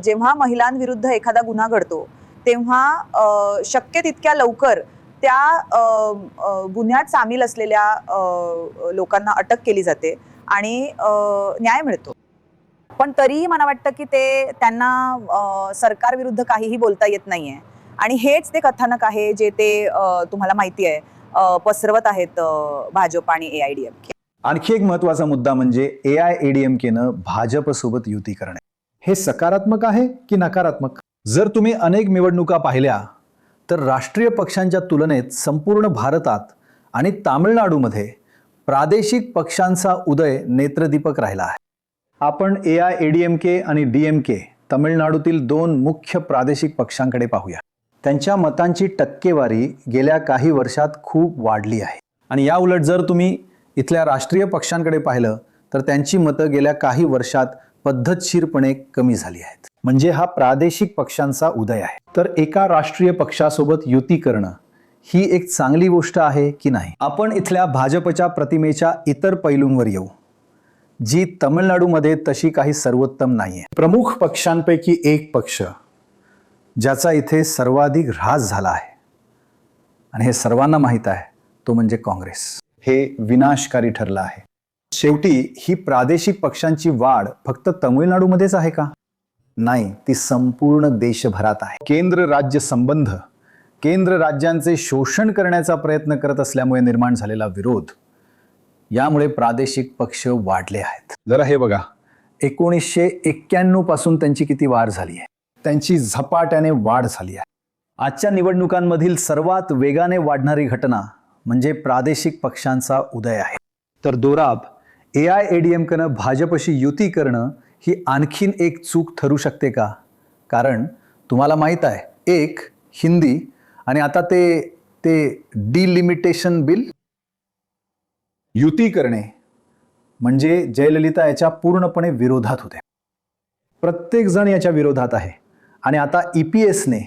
जेव्हा महिलांविरुद्ध एखादा गुन्हा घडतो तेव्हा शक्य तितक्या लवकर त्या गुन्ह्यात सामील असलेल्या लोकांना अटक केली जाते आणि न्याय मिळतो. पण तरीही मला वाटतं की ते त्यांना सरकारविरुद्ध काहीही बोलता येत नाहीये. आणि हेच ते कथानक आहे जे ते तुम्हाला माहिती आहे पसरवत आहेत भाजप आणि AIADMK. आणखी एक महत्त्वाचा मुद्दा म्हणजे AIADMKनं भाजपसोबत युती करणे. हे सकारात्मक आहे की नकारात्मक? जर तुम्ही अनेक निवडणुका पाहिल्या तर राष्ट्रीय पक्षांच्या तुलनेत संपूर्ण भारतात आणि तामिळनाडूमध्ये प्रादेशिक पक्षांचा उदय नेत्रदीपक राहिला आहे. आपण AIADMK आणि DMK तामिळनाडूतील 2 मुख्य प्रादेशिक पक्षांकडे पाहूया. त्यांच्या मतांची टक्केवारी गेल्या काही वर्षात खूप वाढली आहे. आणि या उलट जर तुम्ही इथल्या राष्ट्रीय पक्षांकडे पाहिलं तर त्यांची मतं गेल्या काही वर्षात पद्धतशीरपणे कमी झाली आहेत. म्हणजे हा प्रादेशिक पक्षांचा उदय आहे. तर एका राष्ट्रीय पक्षासोबत युती करणं ही एक चांगली गोष्ट आहे की नाही? आपण इथल्या भाजपच्या प्रतिमेच्या इतर पैलूंवर येऊ, जी तमिळनाडूमध्ये तशी काही सर्वोत्तम नाहीये. प्रमुख पक्षांपैकी एक पक्ष ज्याचा इथे सर्वाधिक ऱ्हास झाला आहे आणि हे सर्वांना माहीत आहे, तो म्हणजे काँग्रेस. हे विनाशकारी ठरलं आहे. शेवटी ही प्रादेशिक पक्षांची वाढ फक्त तमिळनाडूमध्येच आहे का? नाही, ती संपूर्ण देशभरात आहे. केंद्र राज्य संबंध केंद्र राज्यांचे शोषण करण्याचा प्रयत्न करत असल्यामुळे निर्माण झालेला विरोध, यामुळे प्रादेशिक पक्ष वाढले आहेत. जरा हे बघा, 1991 पासून त्यांची किती वाढ झाली आहे, त्यांची झपाट्याने वाढ झाली आहे. आजच्या निवडणुकांमधील सर्वात वेगाने वाढणारी घटना म्हणजे प्रादेशिक पक्षांचा उदय आहे. तर दोराब AIADMKनं भाजपशी युती करणं ही आणखीन एक चूक ठरू शकते का? कारण तुम्हाला माहीत आहे, एक हिंदी आणि आता ते डिलिमिटेशन बिल, युती करणे म्हणजे जयललिता याच्या पूर्णपणे विरोधात होते. प्रत्येक जण याच्या विरोधात आहे आणि आता EPSने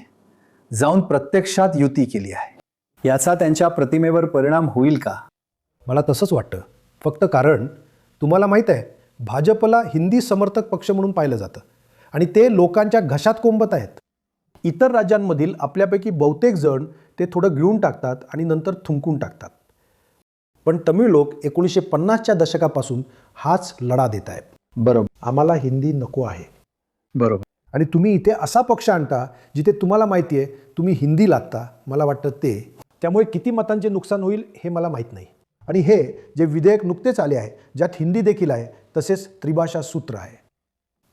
जाऊन प्रत्यक्षात युती केली आहे. याचा त्यांच्या प्रतिमेवर परिणाम होईल का? मला तसंच वाटतं. फक्त कारण तुम्हाला माहीत आहे, भाजपला हिंदी समर्थक पक्ष म्हणून पाहिलं जातं आणि ते लोकांच्या घशात कोंबत आहेत. इतर राज्यांमधील आपल्यापैकी बहुतेक जण ते थोडं गिळून टाकतात आणि नंतर थुंकून टाकतात. पण तमिळ लोक 1950च्या दशकापासून हाच लढा देत आहेत. बरोबर, आम्हाला हिंदी नको आहे. बरोबर. आणि तुम्ही इथे असा पक्ष आणता जिथे तुम्हाला माहिती आहे तुम्ही हिंदी लादता. मला वाटतं त्यामुळे किती मतांचे नुकसान होईल हे मला माहीत नाही. आणि हे जे विधेयक नुकतेच आले आहे, ज्यात हिंदी देखील आहे, तसेच त्रिभाषा सूत्र आहे.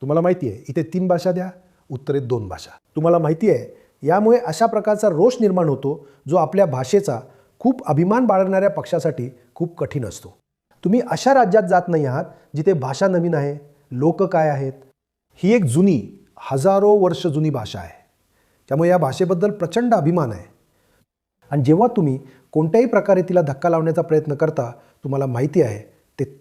तुम्हाला माहिती आहे इथे 3 भाषा द्या, उत्तरेत 2 भाषा. तुम्हाला माहिती आहे यामुळे अशा प्रकारचा रोष निर्माण होतो जो आपल्या भाषेचा खूप अभिमान बाळगणाऱ्या पक्षासाठी खूप कठीण असतो. तुम्ही अशा राज्यात जात नाही आहात जिथे भाषा नवीन आहे, लोक काय आहेत. ही एक जुनी, हजारो वर्ष जुनी भाषा आहे. त्यामुळे या भाषेबद्दल प्रचंड अभिमान आहे. आणि जेव्हा तुम्ही कोणत्याही प्रकारे तिला धक्का लावण्याचा प्रयत्न करता, तुम्हाला माहिती आहे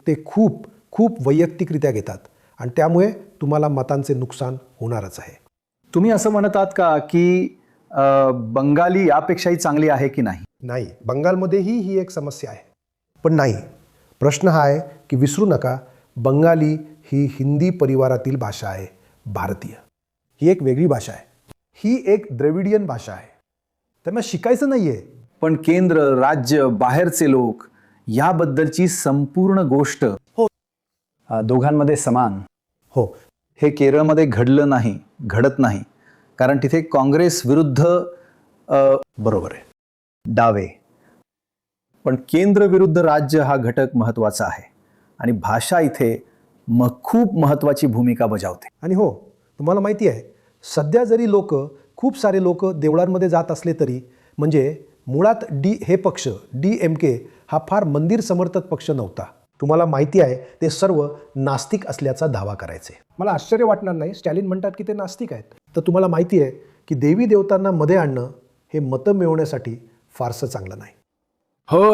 ते खूप खूप वैयक्तिकरित्या घेतात आणि त्यामुळे तुम्हाला मतांचे नुकसान होणारच आहे. तुम्ही असं म्हणत आहात का की बंगाली यापेक्षाही चांगली आहे की नाही? नाही, बंगालमध्येही ही एक समस्या आहे. पण नाही, प्रश्न हा आहे की विसरू नका, बंगाली ही हिंदी परिवारातील भाषा आहे. भारतीय ही एक वेगळी भाषा आहे. ही एक द्रविडियन भाषा आहे. त्यामुळे शिकायचं नाही आहे. पण केंद्र, राज्य, बाहेरचे लोक याबद्दलची संपूर्ण गोष्ट दोघांमध्ये समान. हो, हे केरळमध्ये घडलं नाही, घडत नाही, कारण तिथे काँग्रेस विरुद्ध बरोबर आहे डावे. पण केंद्र विरुद्ध राज्य हा घटक महत्त्वाचा आहे आणि भाषा इथे खूप महत्त्वाची भूमिका बजावते. आणि हो, तुम्हाला माहिती आहे सध्या जरी खूप सारे लोक देवळांमध्ये जात असले तरी, म्हणजे मुळात हे पक्ष DMK हा फार मंदिर समर्थक पक्ष नव्हता. तुम्हाला माहिती आहे ते सर्व नास्तिक असल्याचा दावा करायचे. मला आश्चर्य वाटणार नाही, स्टॅलिन म्हणतात की ते नास्तिक आहेत. तर तुम्हाला माहिती आहे की देवी देवतांना मध्ये आणणं हे मतं मिळवण्यासाठी फारसं चांगलं नाही. हो,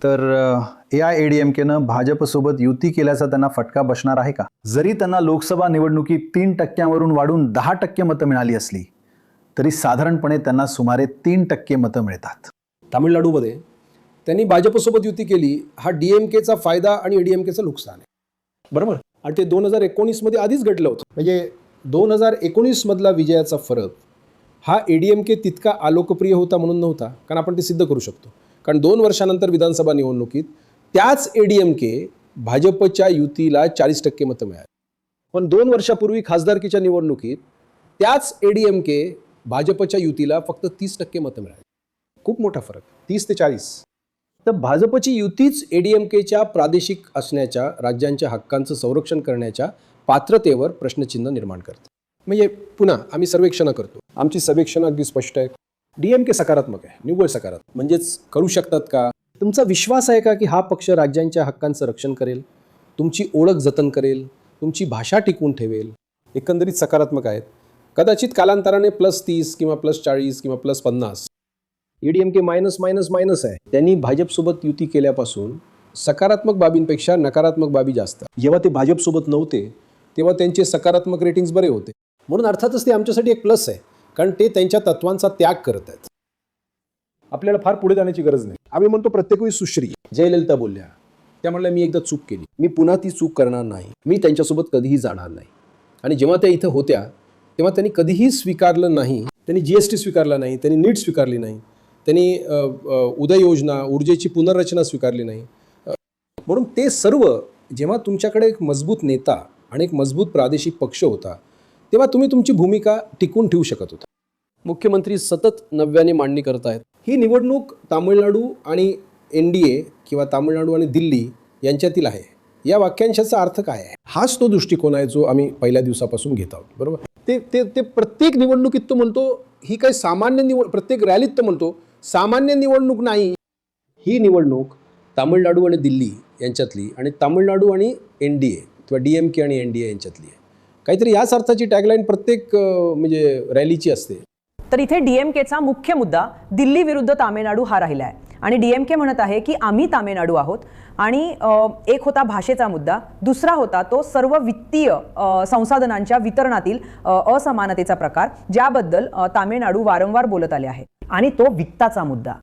तर AIADMKनं भाजपसोबत युती केल्याचा त्यांना फटका बसणार आहे का? जरी त्यांना लोकसभा निवडणुकीत 3% वाढून 10% मतं मिळाली असली तरी साधारणपणे त्यांना सुमारे 3% मतं मिळतात. तामिळनाडूमध्ये त्यांनी भाजपसोबत युती केली. हा DMKचा फायदा आणि ADMKचं नुकसान आहे. बरोबर. आणि ते 2019मध्ये आधीच घडलं होतं. म्हणजे 2019मधला विजयाचा फरक हा ADMK तितका अलोकप्रिय होता म्हणून नव्हता, कारण आपण ते सिद्ध करू शकतो. कारण 2 वर्षानंतर विधानसभा निवडणुकीत त्याच ADMK भाजपच्या युतीला 40% मतं मिळाली. पण 2 वर्षापूर्वी खासदारकीच्या निवडणुकीत त्याच ADMK भाजपच्या युतीला फक्त 30% मतं मिळाली. खूप मोठा फरक, 30 ते 40. तर भाजपची युतीच ADMKच्या प्रादेशिक असण्याच्या, राज्यांच्या हक्कांचं संरक्षण करण्याच्या पात्रतेवर प्रश्नचिन्ह निर्माण करते. म्हणजे पुन्हा आम्ही सर्वेक्षणं करतो, आमची सर्वेक्षणं अगदी स्पष्ट आहे. DMK सकारात्मक आहे, निव्वळ सकारात्मक. म्हणजेच करू शकतात का? तुमचा विश्वास आहे का की हा पक्ष राज्यांच्या हक्कांचं रक्षण करेल, तुमची ओळख जतन करेल, तुमची भाषा टिकवून ठेवेल? एकंदरीत सकारात्मक आहेत. कदाचित कालांतराने +30 किंवा +40 किंवा +50 ADMK मायनस आहे. त्यांनी भाजपसोबत युती केल्यापासून सकारात्मक बाबींपेक्षा नकारात्मक बाबी जास्त. जेव्हा ते भाजपसोबत नव्हते तेव्हा त्यांचे सकारात्मक रेटिंग्स बरे होते. म्हणून अर्थातच ते आमच्यासाठी एक प्लस आहे, कारण ते त्यांच्या तत्वांचा त्याग करत आहेत. आपल्याला फार पुढे जाण्याची गरज नाही. आम्ही म्हणतो प्रत्येक वेळी सुश्री. जयललिता बोलल्या, त्या म्हणल्या मी एकदा चूक केली, मी पुन्हा ती चूक करणार नाही, मी त्यांच्यासोबत कधीही जाणार नाही. आणि जेव्हा त्या इथं होत्या तेव्हा त्यांनी कधीही स्वीकारलं नाही. त्यांनी GST स्वीकारला नाही, त्यांनी नीट स्वीकारली नाही, त्यांनी उदय योजना, ऊर्जेची पुनर्रचना स्वीकारली नाही. म्हणून ते सर्व जेव्हा तुमच्याकडे एक मजबूत नेता आणि एक मजबूत प्रादेशिक पक्ष होता तेव्हा तुम्ही तुमची भूमिका टिकवून ठेवू शकत होता. मुख्यमंत्री सतत नव्याने मांडणी करत आहेत. ही निवडणूक तामिळनाडू आणि NDA किंवा तामिळनाडू आणि दिल्ली यांच्यातील आहे. या वाक्यांशाचा अर्थ काय आहे? हाच तो दृष्टिकोन आहे जो आम्ही पहिल्या दिवसापासून घेत आहोत. बरोबर. ते प्रत्येक निवडणुकीत तो म्हणतो ही काही सामान्य प्रत्येक रॅलीत तो म्हणतो सामान्य निवडणूक नाही. ही निवडणूक तामिळनाडू आणि दिल्ली यांच्यातली आणि तामिळनाडू आणि NDA किंवा DMK आणि NDA यांच्यातली आहे. काहीतरी याच अर्थाची टॅगलाईन प्रत्येक म्हणजे रॅलीची असते. तर इथे DMKचा मुख्य मुद्दा दिल्ली विरुद्ध तामिळनाडू हा राहिला आहे आणि DMK म्हणत आहे की आम्ही तामिळनाडू आहोत आणि एक होता भाषेचा मुद्दा, दुसरा होता तो सर्व वित्तीय संसाधनांच्या वितरणातील असमानतेचा प्रकार ज्याबद्दल तामिळनाडू वारंवार बोलत आले आहे आणि तो वित्ताचा मुद्दा.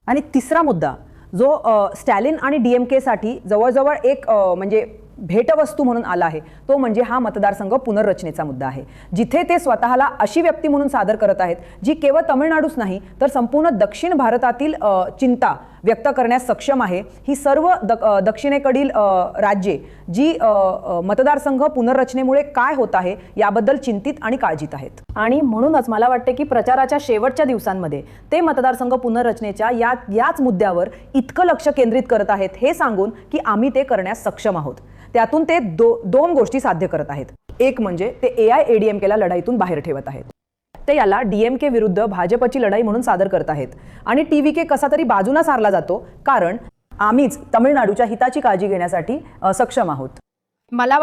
आणि तिसरा मुद्दा जो स्टॅलिन आणि DMK साठी जवळजवळ एक म्हणजे भेटवस्तू म्हणून आला आहे तो म्हणजे हा मतदारसंघ पुनर्रचनेचा मुद्दा आहे, जिथे ते स्वतःला अशी व्यक्ती म्हणून सादर करत आहेत जी केवळ तामिळनाडूच नाही तर संपूर्ण दक्षिण भारतातील चिंता व्यक्त करण्यास सक्षम आहे. ही सर्व दक्षिणेकडील राज्ये जी मतदारसंघ पुनर्रचनेमुळे काय होत आहे याबद्दल चिंतित आणि काळजीत आहेत. आणि म्हणूनच मला वाटते की प्रचाराच्या शेवटच्या दिवसांमध्ये ते मतदारसंघ पुनर्रचनेच्या याच मुद्द्यावर इतकं लक्ष केंद्रित करत आहेत हे सांगून की आम्ही ते करण्यास सक्षम आहोत. त्यातून ते दोन गोष्टी साध्य करत आहेत. एक म्हणजे ते AIADMKला लढाईतून बाहेर ठेवत आहेत. ते याला DMK विरुद्ध भाजपची लढाई म्हणून सादर करत आहेत आणि TVK कसा तरी बाजूला सारला जातो कारण आम्हीच तामिळनाडूच्या हिताची काळजी घेण्यासाठी सक्षम आहोत. मला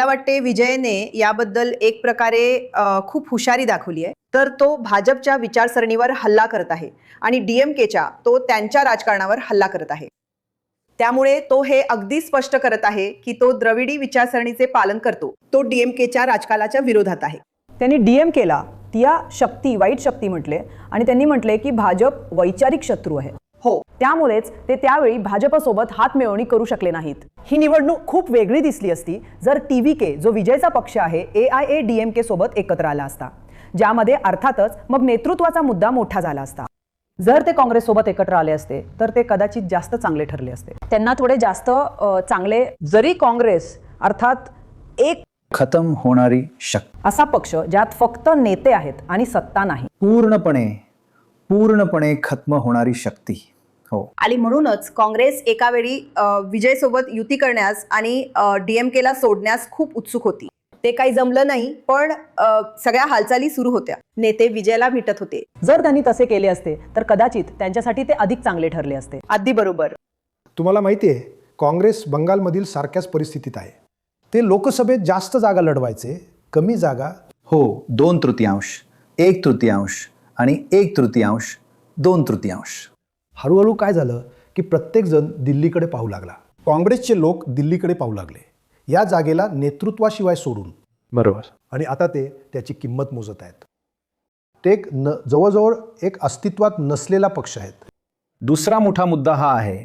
वाटते विजयने याबद्दल एक प्रकारे खूप हुशारी दाखवली आहे. तर तो भाजपच्या विचारसरणीवर हल्ला करत आहे आणि DMKच्या तो त्यांच्या राजकारणावर हल्ला करत आहे. त्यामुळे तो हे अगदी स्पष्ट करत आहे की तो द्रविडी विचारसरणीचे पालन करतो. तो DMKच्या राजकारणाच्या विरोधात आहे. त्यांनी DMKला त्या वाईट शक्ती म्हटले आणि त्यांनी म्हटले की भाजप वैचारिक शत्रू आहे. हो, त्यामुळेच ते त्यावेळी भाजपसोबत हातमिळवणी करू शकले नाहीत. ही निवडणूक खूप वेगळी दिसली असती जर TVK जो विजयचा पक्ष आहे AIADMK सोबत एकत्र आला असता, ज्यामध्ये अर्थातच मग नेतृत्वाचा मुद्दा मोठा झाला असता. जर ते काँग्रेससोबत एकत्र आले असते तर ते कदाचित जास्त चांगले ठरले असते. त्यांना थोडे जास्त चांगले, जरी काँग्रेस अर्थात एक खतम होणारी शक्ती असा पक्ष ज्यात फक्त नेते आहेत आणि सत्ता नाही, पूर्णपणे खत्म होणारी शक्ती. हो, आणि म्हणूनच काँग्रेस एका वेळी विजयसोबत युती करण्यास आणि DMKला सोडण्यास खूप उत्सुक होती. ते काही जमलं नाही पण सगळ्या हालचाली सुरू होत्या. नेते विजयला भेटत होते. जर त्यांनी तसे केले असते तर कदाचित त्यांच्यासाठी ते अधिक चांगले ठरले असते. अगदी बरोबर. तुम्हाला माहिती आहे काँग्रेस बंगालमधील सारख्याच परिस्थितीत आहे. ते लोकसभेत जास्त जागा लढवायचे, कमी जागा. हो, 2/3, 1/3 आणि 1/3, 2/3. हळूहळू काय झालं की प्रत्येकजण दिल्लीकडे पाहू लागला. काँग्रेसचे लोक दिल्लीकडे पाहू लागले, या जागेला नेतृत्वाशिवाय सोडून. बरोबर. आणि आता ते त्याची किंमत मोजत आहेत. ते जवळजवळ एक अस्तित्वात नसलेला पक्ष आहेत. दुसरा मोठा मुद्दा हा आहे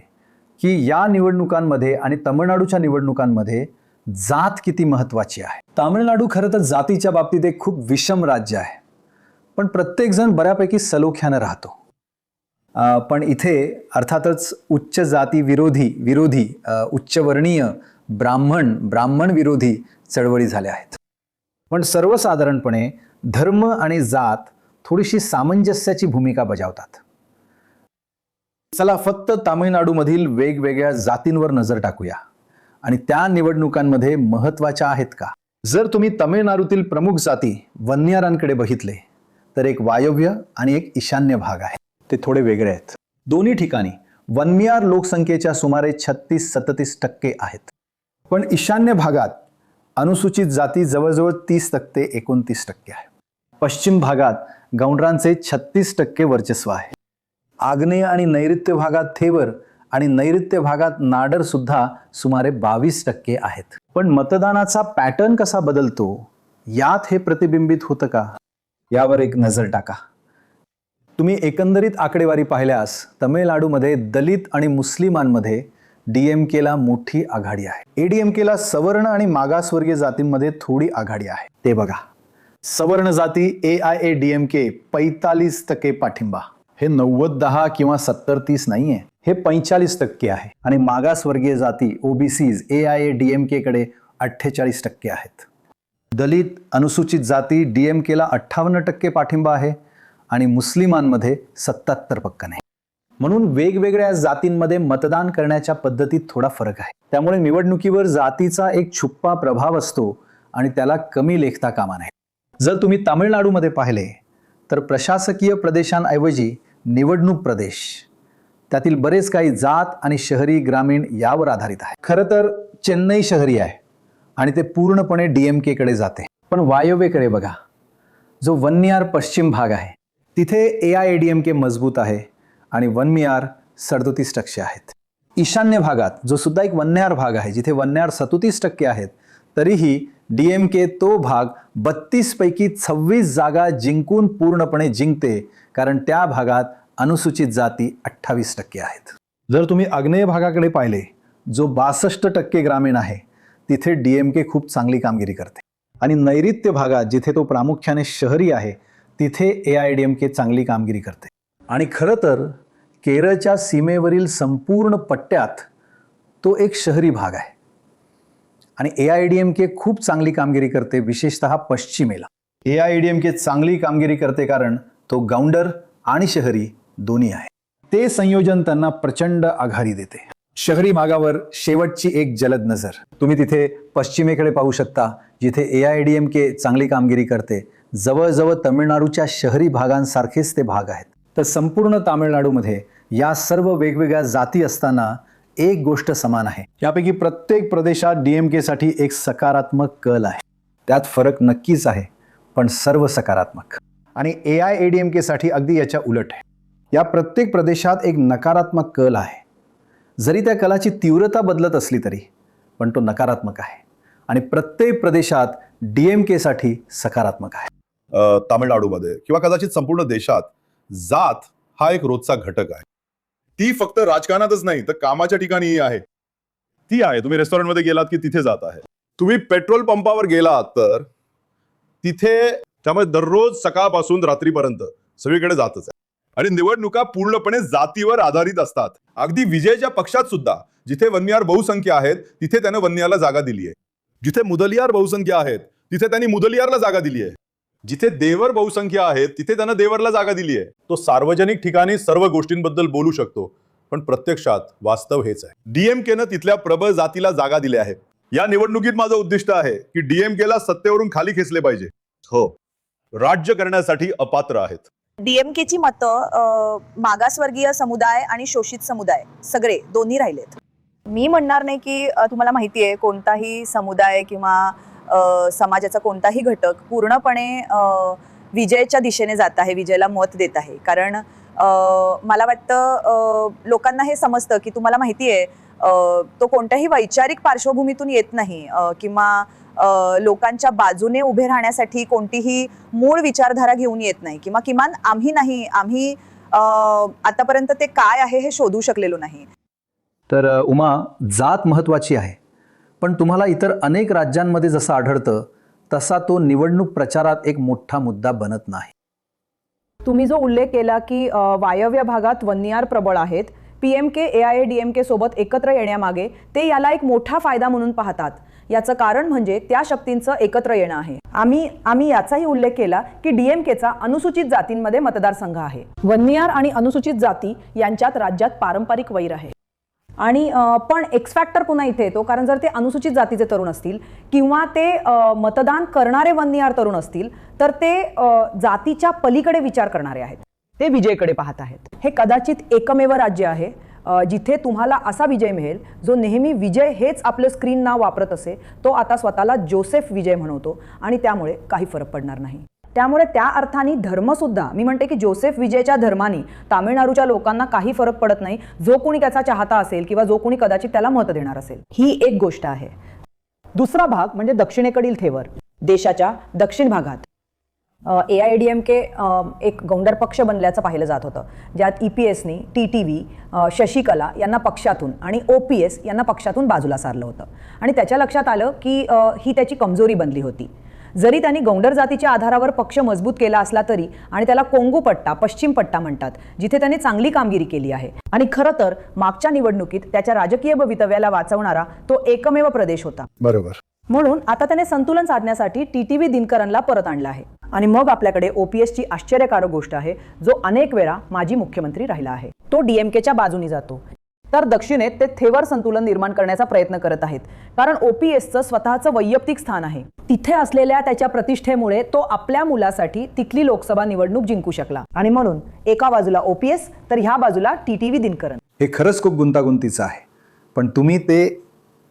की या निवडणुकांमध्ये आणि तामिळनाडूच्या निवडणुकांमध्ये जात किती महत्त्वाची आहे. तामिळनाडू खरं तर जातीच्या बाबतीत एक खूप विषम राज्य आहे, पण प्रत्येकजण बऱ्यापैकी सलोख्यानं राहतो. पण इथे अर्थातच उच्च जाती विरोधी उच्चवर्णीय ब्राह्मण विरोधी चळवळी झाल्या आहेत. पण सर्वसाधारणपणे धर्म आणि जात थोडीशी सामंजस्याची भूमिका बजावतात. चला फक्त तामिळनाडूमधील वेगवेगळ्या जातींवर नजर टाकूया आणि त्या निवडणुकांमध्ये महत्त्वाच्या आहेत का. जर तुम्ही तामिळनाडूतील प्रमुख जाती वन्यारांकडे बघितले तर एक वायव्य आणि एक ईशान्य भाग आहे. ते थोडे वेगळे आहेत. दोन्ही ठिकाणी वन्यार लोकसंख्येच्या सुमारे 36-37% आहेत. पण ईशान्य भागात अनुसूचित जाती जवळजवळ 30% 29% आहे. पश्चिम भागात गौंडरांचे 36% वर्चस्व आहे. आग्नेय आणि नैऋत्य भागात थेवर आणि नैऋत्य भागात नाडर सुद्धा सुमारे 22% आहेत. पण मतदानाचा पॅटर्न कसा बदलतो यात हे प्रतिबिंबित होतं का, यावर एक नजर टाका. तुम्ही एकंदरीत आकडेवारी पाहिल्यास तमिळनाडूमध्ये दलित आणि मुस्लिमांमध्ये DMKला मोठी आघाडी आहे. ADMKला सवर्ण आणि मागासवर्गीय जातींमध्ये थोडी आघाडी आहे. ते बघा, सवर्ण जाती AIADMK 45% पाठिंबा. हे 90-10 किंवा 70-30 नाहीये, हे 45% आहे. आणि मागासवर्गीय जाती OBCs AIADMK कडे 48% आहेत. दलित, अनुसूचित जाती, DMKला 58% पाठिंबा आहे आणि मुस्लिमांमध्ये 77% आहे. म्हणून वेगवेगळ्या जातींमध्ये मतदान करण्याच्या पद्धतीत थोडा फरक आहे. त्यामुळे निवडणुकीवर जातीचा एक छुप्पा प्रभाव असतो आणि त्याला कमी लेखता कामा नये. जर तुम्ही तामिळनाडूमध्ये पाहिले तर प्रशासकीय प्रदेशांऐवजी निवडणूक प्रदेश, त्यातील बरेच काही जात आणि शहरी ग्रामीण यावर आधारित आहे. खरं तर चेन्नई शहरी आहे आणि ते पूर्णपणे DMK कडे जाते. पण वायव्येकडे बघा, जो वन्नियार पश्चिम भाग आहे तिथे AIADMK मजबूत आहे आणि वन्नियार 37% आहेत. ईशान्य भागात जो सुद्धा एक वन्नियार भाग आहे, जिथे वन्नियार 37% आहेत, तरीही DMK तो भाग 32 पैकी 26 जागा जिंकून पूर्णपणे जिंकते, कारण त्या भागात अनुसूचित जाती 28% आहेत. जर तुम्ही आग्नेय भागाकडे पाहिले, जो 62% ग्रामीण आहे, तिथे DMK खूप चांगली कामगिरी करते. आणि नैऋत्य भागात जिथे तो प्रामुख्याने शहरी आहे, तिथे AIADMK चांगली कामगिरी करते. आणि खरं तर केरळच्या सीमेवरील संपूर्ण पट्ट्यात तो एक शहरी भाग आहे आणि AIADMK खूप चांगली कामगिरी करते, विशेषतः पश्चिमेला. AIADMK चांगली कामगिरी करते कारण तो गौंडर आणि शहरी दोन्ही आहे. ते संयोजन त्यांना प्रचंड आघाडी देते. शहरी भागावर शेवटची एक जलद नजर, तुम्ही तिथे पश्चिमेकडे पाहू शकता, जिथे AIADMK चांगली कामगिरी करते. जवळजवळ तमिळनाडूच्या शहरी भागांसारखेच ते भाग आहेत. तर संपूर्ण तामिळनाडूमध्ये या सर्व वेगवेगळ्या जाती असताना एक गोष्ट समान आहे. यापैकी प्रत्येक प्रदेशात DMK साठी एक सकारात्मक कल आहे. त्यात फरक नक्कीच आहे, पण सर्व सकारात्मक. आणि AIADMK साठी अगदी याच्या उलट आहे. या प्रत्येक प्रदेशात एक नकारात्मक कल आहे. जरी त्या कलाची तीव्रता बदलत असली तरी, पण तो नकारात्मक आहे. आणि प्रत्येक प्रदेशात DMK साठी सकारात्मक आहे. तामिळनाडूमध्ये किंवा कदाचित संपूर्ण देशात जात हा एक रोजचा घटक आहे. ती फक्त राजकारणातच नाही तर कामाच्या ठिकाणीही आहे. ती आहे. तुम्ही रेस्टॉरंटमध्ये गेलात की तिथे जात आहे. तुम्ही पेट्रोल पंपावर गेलात तर तिथे, त्यामुळे दररोज सकाळपासून रात्रीपर्यंत सगळीकडे जातच आहे. आणि निवडणुका पूर्णपणे जातीवर आधारित असतात. अगदी विजयच्या पक्षात सुद्धा जिथे वन्नियार बहुसंख्या आहेत तिथे त्यानं वन्नियारला जागा दिली आहे. जिथे मुदलियार बहुसंख्या आहेत तिथे त्यांनी मुदलियारला जागा दिली आहे. जिथे देवर बहुसंख्या आहेत तिथे त्यांना देवरला जागा दिली आहे. तो सार्वजनिक ठिकाणी सर्व गोष्टींबद्दल बोलू शकतो, पण प्रत्यक्षात वास्तव हेच आहे. DMKनं तिथल्या प्रबळ जातीला जागा दिल्या आहेत. या निवडणुकीत माझं उद्दिष्ट आहे की DMKला सत्तेवरून खाली खेचले पाहिजे. हो, राज्य करण्यासाठी अपात्र आहेत. DMKची मतं मागासवर्गीय समुदाय आणि शोषित समुदाय सगळे दोन्ही राहिलेत. मी म्हणणार नाही की तुम्हाला माहिती आहे कोणताही समुदाय किंवा समाजाचा कोणताही घटक पूर्णपणे विजयच्या दिशेने जात आहे, विजयला मत देत आहे. कारण मला वाटतं लोकांना हे समजतं की तुम्हाला माहिती आहे तो कोणत्याही वैचारिक पार्श्वभूमीतून येत नाही किंवा लोकांच्या बाजूने उभे राहण्यासाठी कोणतीही मूळ विचारधारा घेऊन येत नाही, किंवा किमान आम्ही आतापर्यंत ते काय आहे हे शोधू शकलेलो नाही. तर उमा, जात महत्त्वाची आहे, पण तुम्हाला इतर अनेक राज्यांमध्ये जसं आढळतं तसा तो निवडणूक प्रचारात एक मोठा मुद्दा बनत नाही. तुम्ही जो उल्लेख केला की वायव्य भागात वन्नियार प्रबळ आहेत, PMK AIADMK सोबत एकत्र येण्यामागे ते याला एक मोठा फायदा म्हणून पाहतात. याचं कारण म्हणजे त्या शक्तींचं एकत्र येणं आहे. आम्ही याचाही उल्लेख केला की DMKचा अनुसूचित जातींमध्ये मतदारसंघ आहे. वन्नियार आणि अनुसूचित जाती यांच्यात राज्यात पारंपरिक वैर आहे. आणि पण एक्स फॅक्टर पुन्हा इथे येतो, कारण जर ते अनुसूचित जातीचे तरुण असतील किंवा ते मतदान करणारे वन्नियार तरुण असतील तर ते जातीच्या पलीकडे विचार करणारे आहेत. ते विजयकडे पाहत आहेत. हे कदाचित एकमेव राज्य आहे जिथे तुम्हाला असा विजय मिळेल जो नेहमी विजय हेच आपलं स्क्रीन नाव वापरत असे, तो आता स्वतःला जोसेफ विजय म्हणवतो आणि त्यामुळे काही फरक पडणार नाही. त्यामुळे त्या अर्थाने धर्मसुद्धा, मी म्हणते की जोसेफ विजयच्या धर्माने तामिळनाडूच्या लोकांना काही फरक पडत नाही, जो कोणी त्याचा चाहता असेल किंवा जो कोणी कदाचित त्याला मत देणार असेल. ही एक गोष्ट आहे. दुसरा भाग म्हणजे दक्षिणेकडील थेवर. देशाच्या दक्षिण भागात AIADMK एक गौंडर पक्ष बनल्याचं पाहिलं जात होतं, ज्यात EPSनी TTV, शशिकला यांना पक्षातून आणि OPS यांना पक्षातून बाजूला सारलं होतं. आणि त्याच्या लक्षात आलं की ही त्याची कमजोरी बनली होती. जरी त्यांनी गौंडर जातीच्या आधारावर पक्ष मजबूत केला असला तरी, आणि त्याला कोंगू पट्टा, पश्चिम पट्टा म्हणतात, जिथे त्याने चांगली कामगिरी केली आहे. आणि खरं तर मागच्या निवडणुकीत त्याच्या राजकीय भवितव्याला वाचवणारा तो एकमेव प्रदेश होता. बरोबर. म्हणून आता त्याने संतुलन साधण्यासाठी TTV दिनकरनला परत आणलं आहे. आणि मग आपल्याकडे OPSची आश्चर्यकारक गोष्ट आहे, जो अनेक वेळा माजी मुख्यमंत्री राहिला आहे. तो DMKच्या बाजूनी जातो. तर दक्षिणेत ते थेवर संतुलन निर्माण करण्याचा प्रयत्न करत आहेत, कारण OPSचं स्वतःचं वैयक्तिक स्थान आहे. तिथे असलेल्या त्याच्या प्रतिष्ठेमुळे तो आपल्या मुलासाठी तिथली लोकसभा निवडणूक जिंकू शकला. आणि म्हणून एका बाजूला OPS तर ह्या बाजूला TTV दिनकरन. हे खरंच खूप गुंतागुंतीचं आहे, पण तुम्ही ते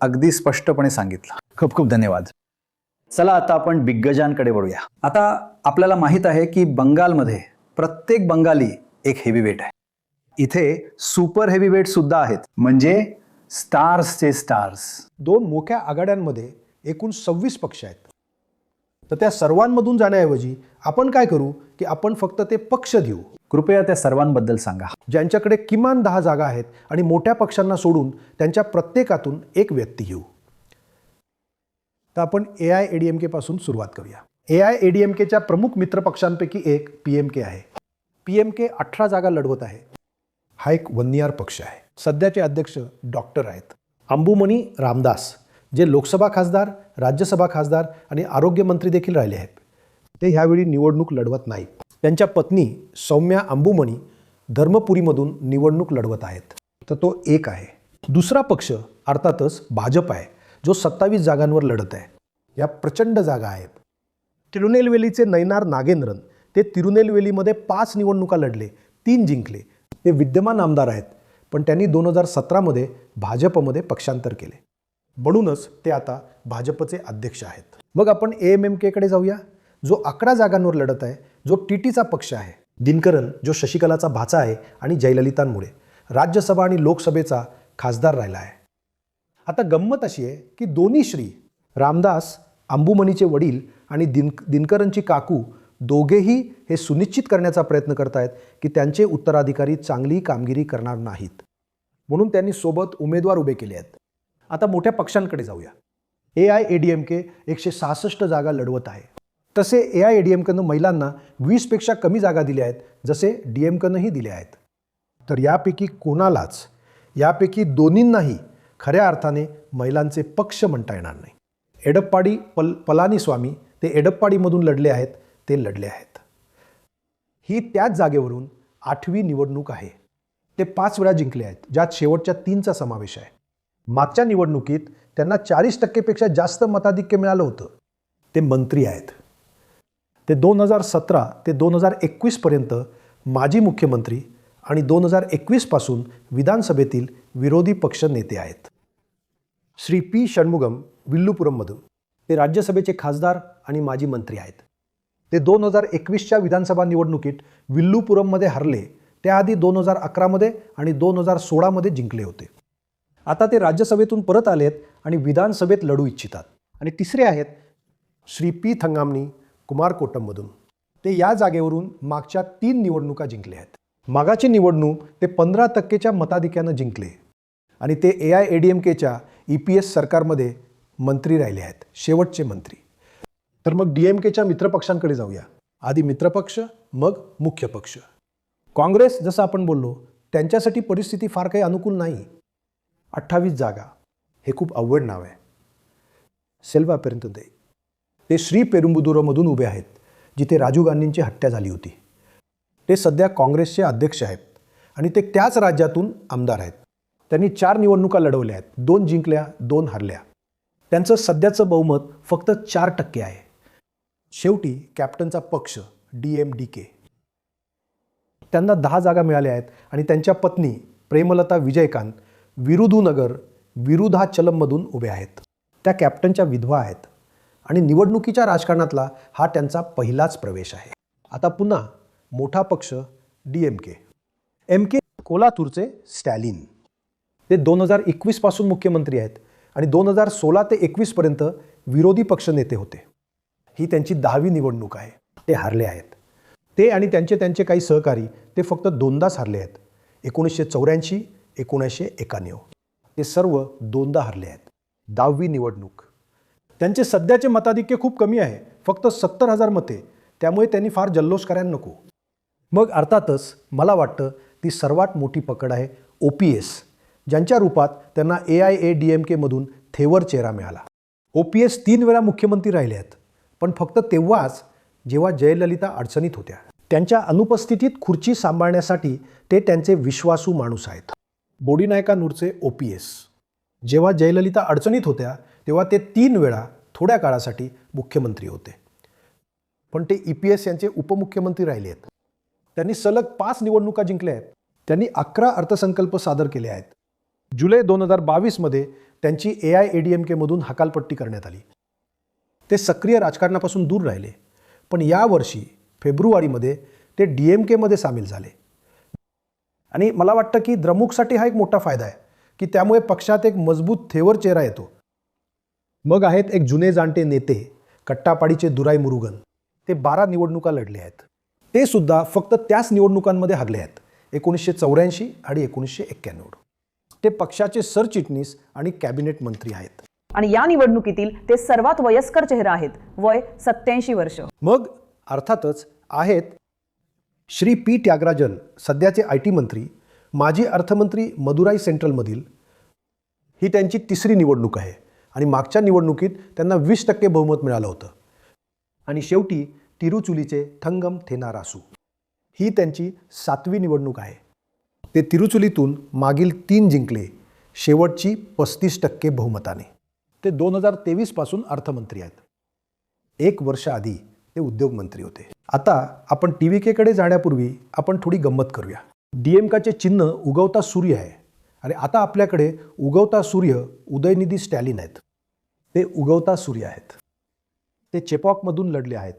अगदी स्पष्टपणे सांगितलं. खूप खूप धन्यवाद. चला आता आपण दिग्गजांकडे वळूया. आता आपल्याला माहीत आहे की बंगालमध्ये प्रत्येक बंगाली एक हेवीवेट आहे. इथे सुपर हेवीवेट सुद्धा आहेत, म्हणजे स्टार्सचे स्टार्स. 2 मोठ्या आघाड्यांमध्ये एकूण 26 पक्ष आहेत. तर त्या सर्वांमधून जाण्याऐवजी आपण काय करू की आपण फक्त ते पक्ष देऊ. कृपया त्या सर्वांबद्दल सांगा. ज्यांच्याकडे किमान 10 जागा आहेत आणि मोठ्या पक्षांना सोडून त्यांच्या प्रत्येकातून एक व्यक्ती घेऊ. तर आपण AIADMK पासून सुरुवात करूया. AIADMKच्या प्रमुख मित्रपक्षांपैकी एक PMK आहे. PMK 18 जागा लढवत आहे. हा एक वन्नियार पक्ष आहे. सध्याचे अध्यक्ष डॉक्टर आहेत अंबुमनी रामदास, जे लोकसभा खासदार, राज्यसभा खासदार आणि आरोग्यमंत्री देखील राहिले आहेत. ते ह्यावेळी निवडणूक लढवत नाहीत. त्यांच्या पत्नी सौम्या अंबुमनी धर्मपुरीमधून निवडणूक लढवत आहेत. तर तो एक आहे. दुसरा पक्ष अर्थातच भाजप आहे, जो 27 जागांवर लढत आहे. या प्रचंड जागा आहेत. तिरुनेलवेलीचे नयनार नागेंद्रन, ते तिरुनेलवेलीमध्ये 5 निवडणुका लढले, 3 जिंकले. ते विद्यमान आमदार आहेत, पण त्यांनी 2017मध्ये भाजपमध्ये पक्षांतर केले. म्हणूनच ते आता भाजपचे अध्यक्ष आहेत. मग आपण AMMKकडे जाऊया, जो 11 जागांवर लढत आहे, जो TTचा पक्ष आहे. दिनकरन, जो शशिकलाचा भाचा आहे आणि जयललितांमुळे राज्यसभा आणि लोकसभेचा खासदार राहिला आहे. आता गंमत अशी आहे की दोन्ही श्री रामदास, अंबुमनीचे वडील आणि दिनकरनची काकू दोघेही हे सुनिश्चित करण्याचा प्रयत्न करत आहेत की त्यांचे उत्तराधिकारी चांगली कामगिरी करणार नाहीत. म्हणून त्यांनी सोबत उमेदवार उभे केले आहेत. आता मोठ्या पक्षांकडे जाऊया. AIADMK 166 जागा लढवत आहे. तसे AIADMKनं महिलांना 20पेक्षा कमी जागा दिल्या आहेत, जसे DMKनंही दिल्या आहेत. तर यापैकी कोणालाच, यापैकी दोन्हींनाही खऱ्या अर्थाने महिलांचे पक्ष म्हणता येणार नाही. एडप्पाडी पलानीस्वामी ते एडप्पाडीमधून लढले आहेत, ते लढले आहेत. ही त्याच जागेवरून 8वी निवडणूक आहे. ते 5 वेळा जिंकले आहेत, ज्यात शेवटच्या 3चा समावेश आहे. मागच्या निवडणुकीत त्यांना 40% जास्त मताधिक्य मिळालं होतं. ते मंत्री आहेत. ते 2017 ते 2021 पर्यंत माजी मुख्यमंत्री आणि 2021 पासून विधानसभेतील विरोधी पक्ष नेते आहेत. श्री P षण्मुगम विल्लुपुरममधून ते राज्यसभेचे खासदार आणि माजी मंत्री आहेत. ते 2021च्या विधानसभा निवडणुकीत विल्लुपुरममध्ये हरले. त्याआधी 2011मध्ये आणि 2016मध्ये जिंकले होते. आता ते राज्यसभेतून परत आलेत आणि विधानसभेत लढू इच्छितात. आणि तिसरे आहेत श्री P थंगामनी कुमारकोटममधून. ते या जागेवरून मागच्या 3 निवडणुका जिंकले आहेत. मागाची निवडणूक ते 15% मताधिक्यानं जिंकले आणि ते AIADMKच्या EPS सरकारमध्ये मंत्री राहिले आहेत, शेवटचे मंत्री. तर मग DMKच्या मित्रपक्षांकडे जाऊया. आधी मित्रपक्ष, मग मुख्य पक्ष. काँग्रेस, जसं आपण बोललो, त्यांच्यासाठी परिस्थिती फार काही अनुकूल नाही. 28 जागा हे खूप अवघड नाव आहे. सेल्वा पेरंतुदे ते श्री पेरुंबुदुरमधून उभे आहेत, जिथे राजीव गांधींची हत्या झाली होती. ते सध्या काँग्रेसचे अध्यक्ष आहेत आणि ते त्याच राज्यातून आमदार आहेत. त्यांनी 4 निवडणुका लढवल्या आहेत, 2 जिंकल्या, 2 हरल्या. त्यांचं सध्याचं बहुमत फक्त 4% आहे. शेवटी कॅप्टनचा पक्ष DMDK. त्यांना 10 जागा मिळाल्या आहेत आणि त्यांच्या पत्नी प्रेमलता विजयकांत विरुधुनगर विरुधाचलममधून उभे आहेत. त्या कॅप्टनच्या विधवा आहेत आणि निवडणुकीच्या राजकारणातला हा त्यांचा पहिलाच प्रवेश आहे. आता पुन्हा मोठा पक्ष DMK. MK कोल्हापूरचे स्टॅलिन. ते 2021 पासून मुख्यमंत्री आहेत आणि 2016 ते 21 पर्यंत विरोधी पक्षनेते होते. ही त्यांची 10वी निवडणूक आहे. ते हारले आहेत. ते आणि त्यांचे काही सहकारी ते फक्त 2दाच हरले आहेत. 1984, 1991. ते सर्व 2दा हरले आहेत. 10वी निवडणूक. त्यांचे सध्याचे मताधिक्य खूप कमी आहे, फक्त 70,000 मते. त्यामुळे त्यांनी फार जल्लोष करायला नको. मग अर्थातच मला वाटतं ती सर्वात मोठी पकड आहे OPS, ज्यांच्या रूपात त्यांना AIADMKमधून थेवर चेहरा मिळाला. OPS 3 वेळा मुख्यमंत्री राहिले आहेत, पण फक्त तेव्हाच जेव्हा जयललिता अडचणीत होत्या. त्यांच्या अनुपस्थितीत खुर्ची सांभाळण्यासाठी ते त्यांचे विश्वासू माणूस आहेत. बोडीनायका नूरचे OPS जेव्हा जयललिता अडचणीत होत्या तेव्हा ते 3 वेळा थोड्या काळासाठी मुख्यमंत्री होते, पण ते EPS यांचे उपमुख्यमंत्री राहिले आहेत. त्यांनी सलग 5 निवडणुका जिंकल्या आहेत. त्यांनी 11 अर्थसंकल्प सादर केले आहेत. जुलै 2022मध्ये त्यांची AIADMK मधून हकालपट्टी करण्यात आली. ते सक्रिय राजकारणापासून दूर राहिले, पण यावर्षी फेब्रुवारीमध्ये ते DMK मध्ये सामील झाले. आणि मला वाटतं की द्रमुकसाठी हा एक मोठा फायदा आहे की त्यामुळे पक्षात एक मजबूत थेवर चेहरा येतो. मग आहेत एक जुने जाणते नेते कट्टापाडीचे दुराई मुरुगन. ते 12 निवडणुका लढले आहेत. ते सुद्धा फक्त त्याच निवडणुकांमध्ये हरले आहेत, 1984 आणि 1991. ते पक्षाचे सरचिटणीस आणि कॅबिनेट मंत्री आहेत. आणि या निवडणुकीतील ते सर्वात वयस्कर चेहरा आहेत, वय 87 वर्ष. मग अर्थातच आहेत श्री P. त्यागराजन, सध्याचे IT मंत्री, माजी अर्थमंत्री मदुराई सेंट्रलमधील. ही त्यांची 3री निवडणूक आहे आणि मागच्या निवडणुकीत त्यांना 20% बहुमत मिळालं होतं. आणि शेवटी तिरुचुलीचे थंगम थेनारासू. ही त्यांची 7वी निवडणूक आहे. ते तिरुचुलीतून मागील 3 जिंकले, शेवटची 35% बहुमताने. ते 2023 पासून अर्थमंत्री आहेत. 1 वर्ष आधी ते उद्योगमंत्री होते. आता आपण TVK कडे जाण्यापूर्वी आपण थोडी गंमत करूया. DMKचे चिन्ह उगवता सूर्य आहे आणि आता आपल्याकडे उगवता सूर्य उदयनिधी स्टॅलिन आहेत. ते उगवता सूर्य आहेत. ते चेपॉकमधून लढले आहेत.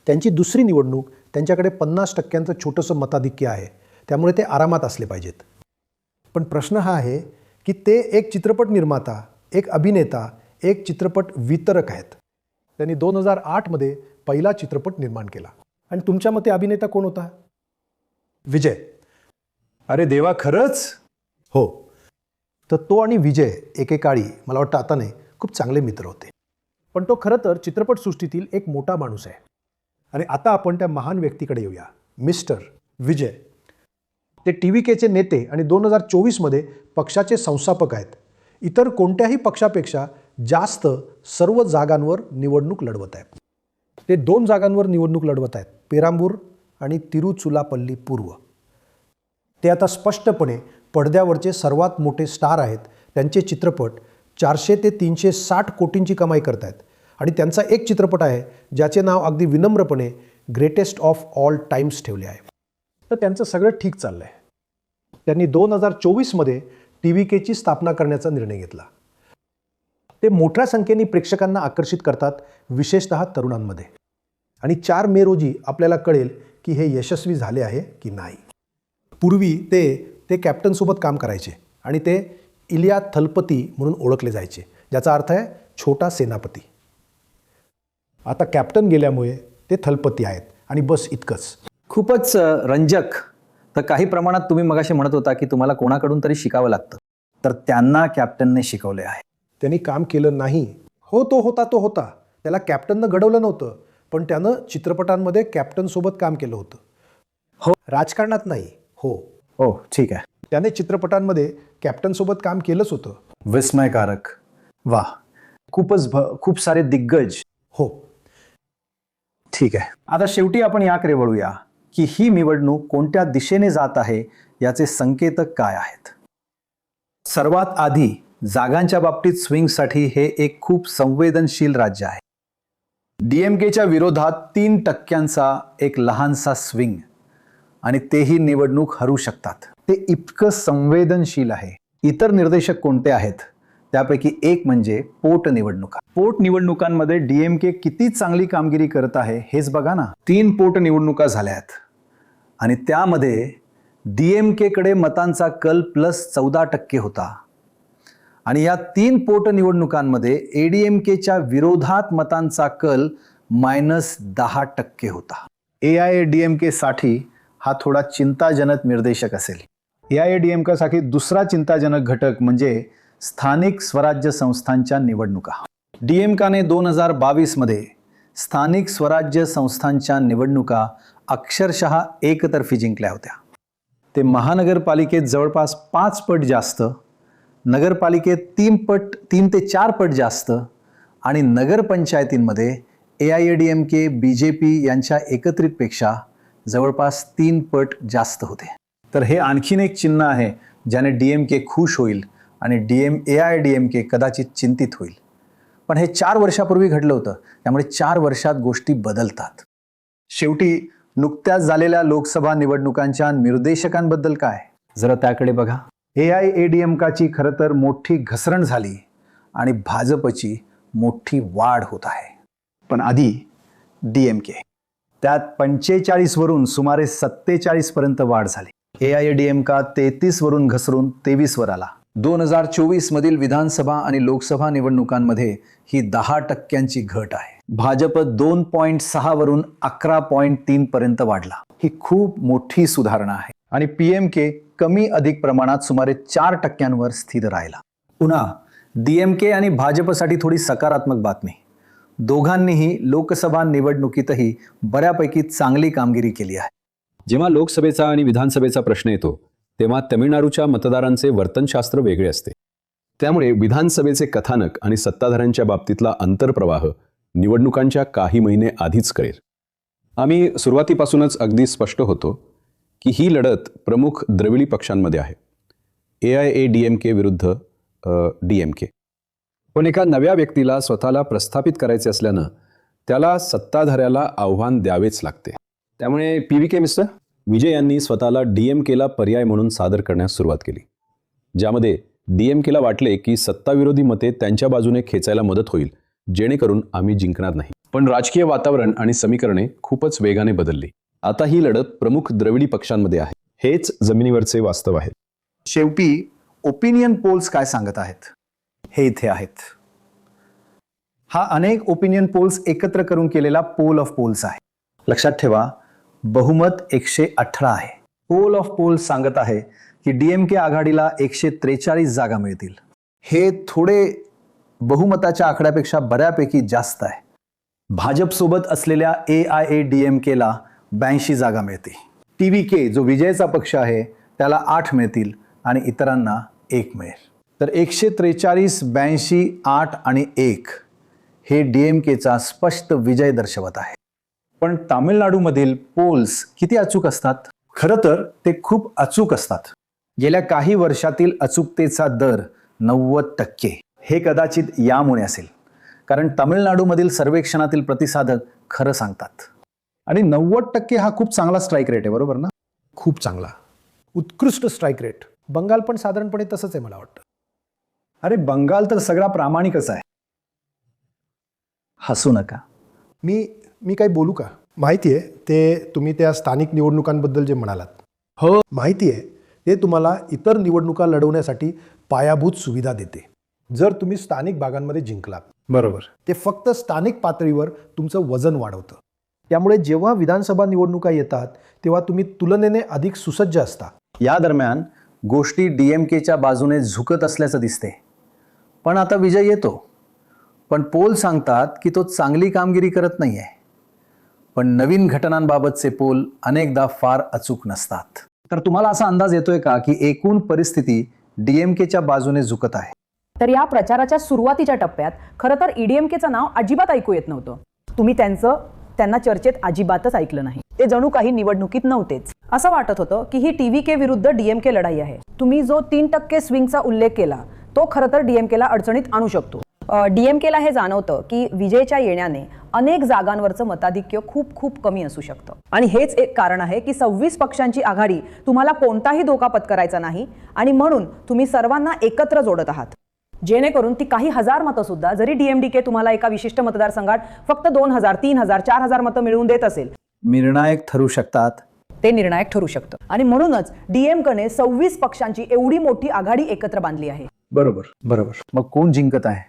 त्यांची 2री निवडणूक, त्यांच्याकडे 50% छोटंसं मताधिक्य आहे, त्यामुळे ते आरामात असले पाहिजेत. पण प्रश्न हा आहे की ते एक चित्रपट निर्माता, एक अभिनेता, एक चित्रपट वितरक आहेत. त्यांनी 2008मध्ये पहिला चित्रपट निर्माण केला. आणि तुमच्या मते अभिनेता कोण होता? विजय. अरे देवा, खरंच? हो. तर तो आणि विजय एकेकाळी, मला वाटतं आता नाही, खूप चांगले मित्र होते. पण तो खरं तर चित्रपटसृष्टीतील एक मोठा माणूस आहे. आणि आता आपण त्या महान व्यक्तीकडे येऊया, मिस्टर विजय. ते TVKचे नेते आणि 2024मध्ये पक्षाचे संस्थापक आहेत. इतर कोणत्याही पक्षापेक्षा जास्त सर्व जागांवर निवडणूक लढवत आहेत. ते 2 जागांवर निवडणूक लढवत आहेत, पेरांबूर आणि तिरुचुलापल्ली पूर्व. ते आता स्पष्टपणे पडद्यावरचे सर्वात मोठे स्टार आहेत. त्यांचे चित्रपट 400 ते 360 कोटींची कमाई करत आहेत. आणि त्यांचा एक चित्रपट आहे ज्याचे नाव अगदी विनम्रपणे ग्रेटेस्ट ऑफ ऑल टाइम्स ठेवले आहे. तर त्यांचं सगळं ठीक चाललं आहे. त्यांनी 2024मध्ये TVKची स्थापना करण्याचा निर्णय घेतला. ते मोठ्या संख्येने प्रेक्षकांना आकर्षित करतात, विशेषतः तरुणांमध्ये. आणि 4 मे रोजी आपल्याला कळेल की हे यशस्वी झाले आहे की नाही. पूर्वी ते कॅप्टनसोबत काम करायचे आणि ते इलिया थलपती म्हणून ओळखले जायचे, ज्याचा अर्थ आहे छोटा सेनापती. आता कॅप्टन गेल्यामुळे ते थलपती आहेत आणि बस इतकंच. खूपच रंजक. तर काही प्रमाणात तुम्ही मगाशी म्हणत होता की तुम्हाला कोणाकडून तरी शिकावं लागतं, तर त्यांना कॅप्टनने शिकवले आहे. त्यांनी काम केलं नाही. हो, तो होता. त्याला कॅप्टननं घडवलं नव्हतं, पण त्यानं चित्रपटांमध्ये कॅप्टनसोबत काम केलं होतं. हो, राजकारणात नाही. हो, ठीक आहे. त्याने चित्रपटांमध्ये कॅप्टनसोबत काम केलंच होतं. विस्मयकारक. वा, खूप सारे दिग्गज. हो, ठीक आहे. आता शेवटी आपण याकडे वळूया की ही निवडणूक कोणत्या दिशेने जात आहे, याचे संकेतक काय आहेत. सर्वात आधी जागांच्या बाबतीत स्विंगसाठी हे एक खूप संवेदनशील राज्य आहे. DMKच्या विरोधात 3% एक लहानसा स्विंग, आणि तेही निवडणूक हरू शकतात. ते इतकं संवेदनशील आहे. इतर निर्देशक कोणते आहेत? त्यापैकी एक म्हणजे पोटनिवडणुका. पोटनिवडणुकांमध्ये DMK किती चांगली कामगिरी करत आहे हेच बघा ना. 3 पोटनिवडणुका झाल्यात आणि त्यामध्ये DMK कडे मतांचा कल +14% होता. आणि या 3 पोटनिवडणुकांमध्ये ADMKच्या विरोधात मतांचा कल -10% होता. AIADMK साठी हा थोडा चिंताजनक निर्देशक असेल. AIADMKसाठी दुसरा चिंताजनक घटक म्हणजे स्थानिक स्वराज्य संस्थांच्या निवडणुका. DMKने 2022मध्ये स्थानिक स्वराज्य संस्थांच्या निवडणुका अक्षरशः एकतर्फी जिंकल्या होत्या. ते महानगरपालिकेत जवळपास 5 पट जास्त, नगरपालिकेत 3 ते 4 पट जास्त आणि नगरपंचायतींमध्ये AIADMK BJP यांच्या एकत्रितपेक्षा जवळपास 3 पट जास्त होते. तर हे आणखीन एक चिन्ह आहे ज्याने DMK खुश होईल आणि AIADMK कदाचित चिंतित होईल. पण हे 4 वर्षापूर्वी घडलं होतं, त्यामुळे 4 वर्षात गोष्टी बदलतात. शेवटी नुकत्याच झालेल्या लोकसभा निवडणुकांच्या निर्देशकांबद्दल काय, जरा त्याकडे बघा. AIADMKची खरं तर मोठी घसरण झाली आणि भाजपची मोठी वाढ होत आहे. पण आधी DMK, त्यात 45 वरून सुमारे 47 पर्यंत वाढ झाली. AIADMK 33 वरून घसरून 23 वर आला. 2024 मधील विधानसभा आणि लोकसभा निवडणुकांमध्ये ही 10% घट आहे. भाजप 2.6 वरून 11.3 पर्यंत वाढला. ही खूप मोठी सुधारणा आहे. आणि PMK कमी अधिक प्रमाणात सुमारे 4% स्थिर राहिला. पुन्हा DMK आणि भाजपसाठी थोडी सकारात्मक बातमी. दोघांनीही लोकसभा निवडणुकीतही बऱ्यापैकी चांगली कामगिरी केली आहे. जेव्हा लोकसभेचा आणि विधानसभेचा प्रश्न येतो तेव्हा तमिळनाडूच्या मतदारांचे वर्तनशास्त्र वेगळे असते. त्यामुळे विधानसभेचे कथानक आणि सत्ताधाऱ्यांच्या बाबतीतला आंतरप्रवाह निवडणुकांच्या काही महिने आधीच कळेल. आम्ही सुरुवातीपासूनच अगदी स्पष्ट होतो की ही लढत प्रमुख द्रविडी पक्षांमध्ये आहे, AIADMK विरुद्ध DMK. पण एका नव्या व्यक्तीला स्वतःला प्रस्थापित करायचे असल्यानं त्याला सत्ताधाऱ्याला आव्हान द्यावेच लागते. त्यामुळे PVK मिस्टर विजय यांनी स्वतःला DMKला पर्याय म्हणून सादर करण्यास सुरुवात केली, ज्यामध्ये DMKला वाटले की सत्ताविरोधी मते त्यांच्या बाजूने खेचायला मदत होईल, जेणेकरून आम्ही जिंकणार नाही. पण राजकीय वातावरण आणि समीकरणे खूपच वेगाने बदलली. आता ही लढत प्रमुख द्रविडी पक्षांमध्ये आहे. हेच जमिनीवरचे वास्तव आहे. शेवटी ओपिनियन पोल्स काय सांगत आहेत हे इथे आहेत. हा अनेक ओपिनियन पोल्स एकत्र करून केलेला पोल ऑफ पोल्स आहे. लक्षात ठेवा, बहुमत 118 आहे. पोल ऑफ पोल्स सांगत आहे की DMK आघाडीला 143 जागा मिळतील. हे थोडे बहुमताच्या आकड्यापेक्षा बऱ्यापैकी जास्त आहे. भाजपसोबत असलेल्या AIADMKला 82 जागा मिळतील. TVK जो विजयचा पक्ष आहे त्याला 8 मिळतील आणि इतरांना 1 मिळेल. तर 143, 82, 8 आणि 1 हे DMKचा स्पष्ट विजय दर्शवत आहे. पण तामिळनाडूमधील पोल्स किती अचूक असतात? खरं तर ते खूप अचूक असतात. गेल्या काही वर्षातील अचूकतेचा दर 90%. हे कदाचित यामुळे असेल कारण तामिळनाडूमधील सर्वेक्षणातील प्रतिसादक खरं सांगतात. आणि 90% हा खूप चांगला स्ट्राईक रेट आहे, बरोबर ना? खूप चांगला, उत्कृष्ट स्ट्राईक रेट. बंगाल पण साधारणपणे तसंच आहे मला वाटतं. अरे बंगाल तर सगळा प्रामाणिकच आहे. हसू नका. मी काही बोलू का? माहिती आहे ते तुम्ही त्या स्थानिक निवडणुकांबद्दल जे म्हणालात, हो माहिती आहे, ते तुम्हाला इतर निवडणुका लढवण्यासाठी पायाभूत सुविधा देते. जर तुम्ही स्थानिक भागांमध्ये जिंकलात, बरोबर, ते फक्त स्थानिक पातळीवर तुमचं वजन वाढवतं. त्यामुळे जेव्हा विधानसभा निवडणुका येतात तेव्हा तुम्ही तुलनेने अधिक सुसज्ज असता. या दरम्यान गोष्टी DMKच्या बाजूने झुकत असल्याचं दिसते. पण आता विजय येतो. पण पोल सांगतात की तो चांगली कामगिरी करत नाहीये. पण नवीन घटनांबाबतचे पोल अनेकदा फार अचूक नसतात. तर तुम्हाला असा अंदाज येतोय का की एकूण परिस्थिती DMKच्या बाजूने झुकत आहे? तर या प्रचाराच्या सुरुवातीच्या टप्प्यात खरं तर EDMKचं नाव अजिबात ऐकू येत नव्हतं. तुम्ही त्यांना चर्चेत अजिबातच ऐकलं नाही. ते जणू काही निवडणुकीत नव्हतेच. असं वाटत होतं की ही TVK विरुद्ध DMK लढाई आहे. तुम्ही जो 3% स्विंगचा उल्लेख केला तो खरं तर DMKला अडचणीत आणू शकतो. DMKला हे जाणवतं की विजयच्या येण्याने अनेक जागांवरचं मताधिक्य खूप खूप कमी असू शकतं. आणि हेच एक कारण आहे की 26 पक्षांची आघाडी तुम्हाला कोणताही धोका पत्करायचा नाही आणि म्हणून तुम्ही सर्वांना एकत्र जोडत आहात, जेणेकरून ती काही हजार मतं सुद्धा, जरी DMDK तुम्हाला एका विशिष्ट मतदारसंघात फक्त 2000, 3000, 4000 मतं मिळवून देत असेल, निर्णायक ठरू शकतात. ते निर्णायक ठरू शकतं. आणि म्हणूनच DMKने 26 पक्षांची एवढी मोठी आघाडी एकत्र बांधली आहे. बरोबर बरोबर. मग कोण जिंकत आहे?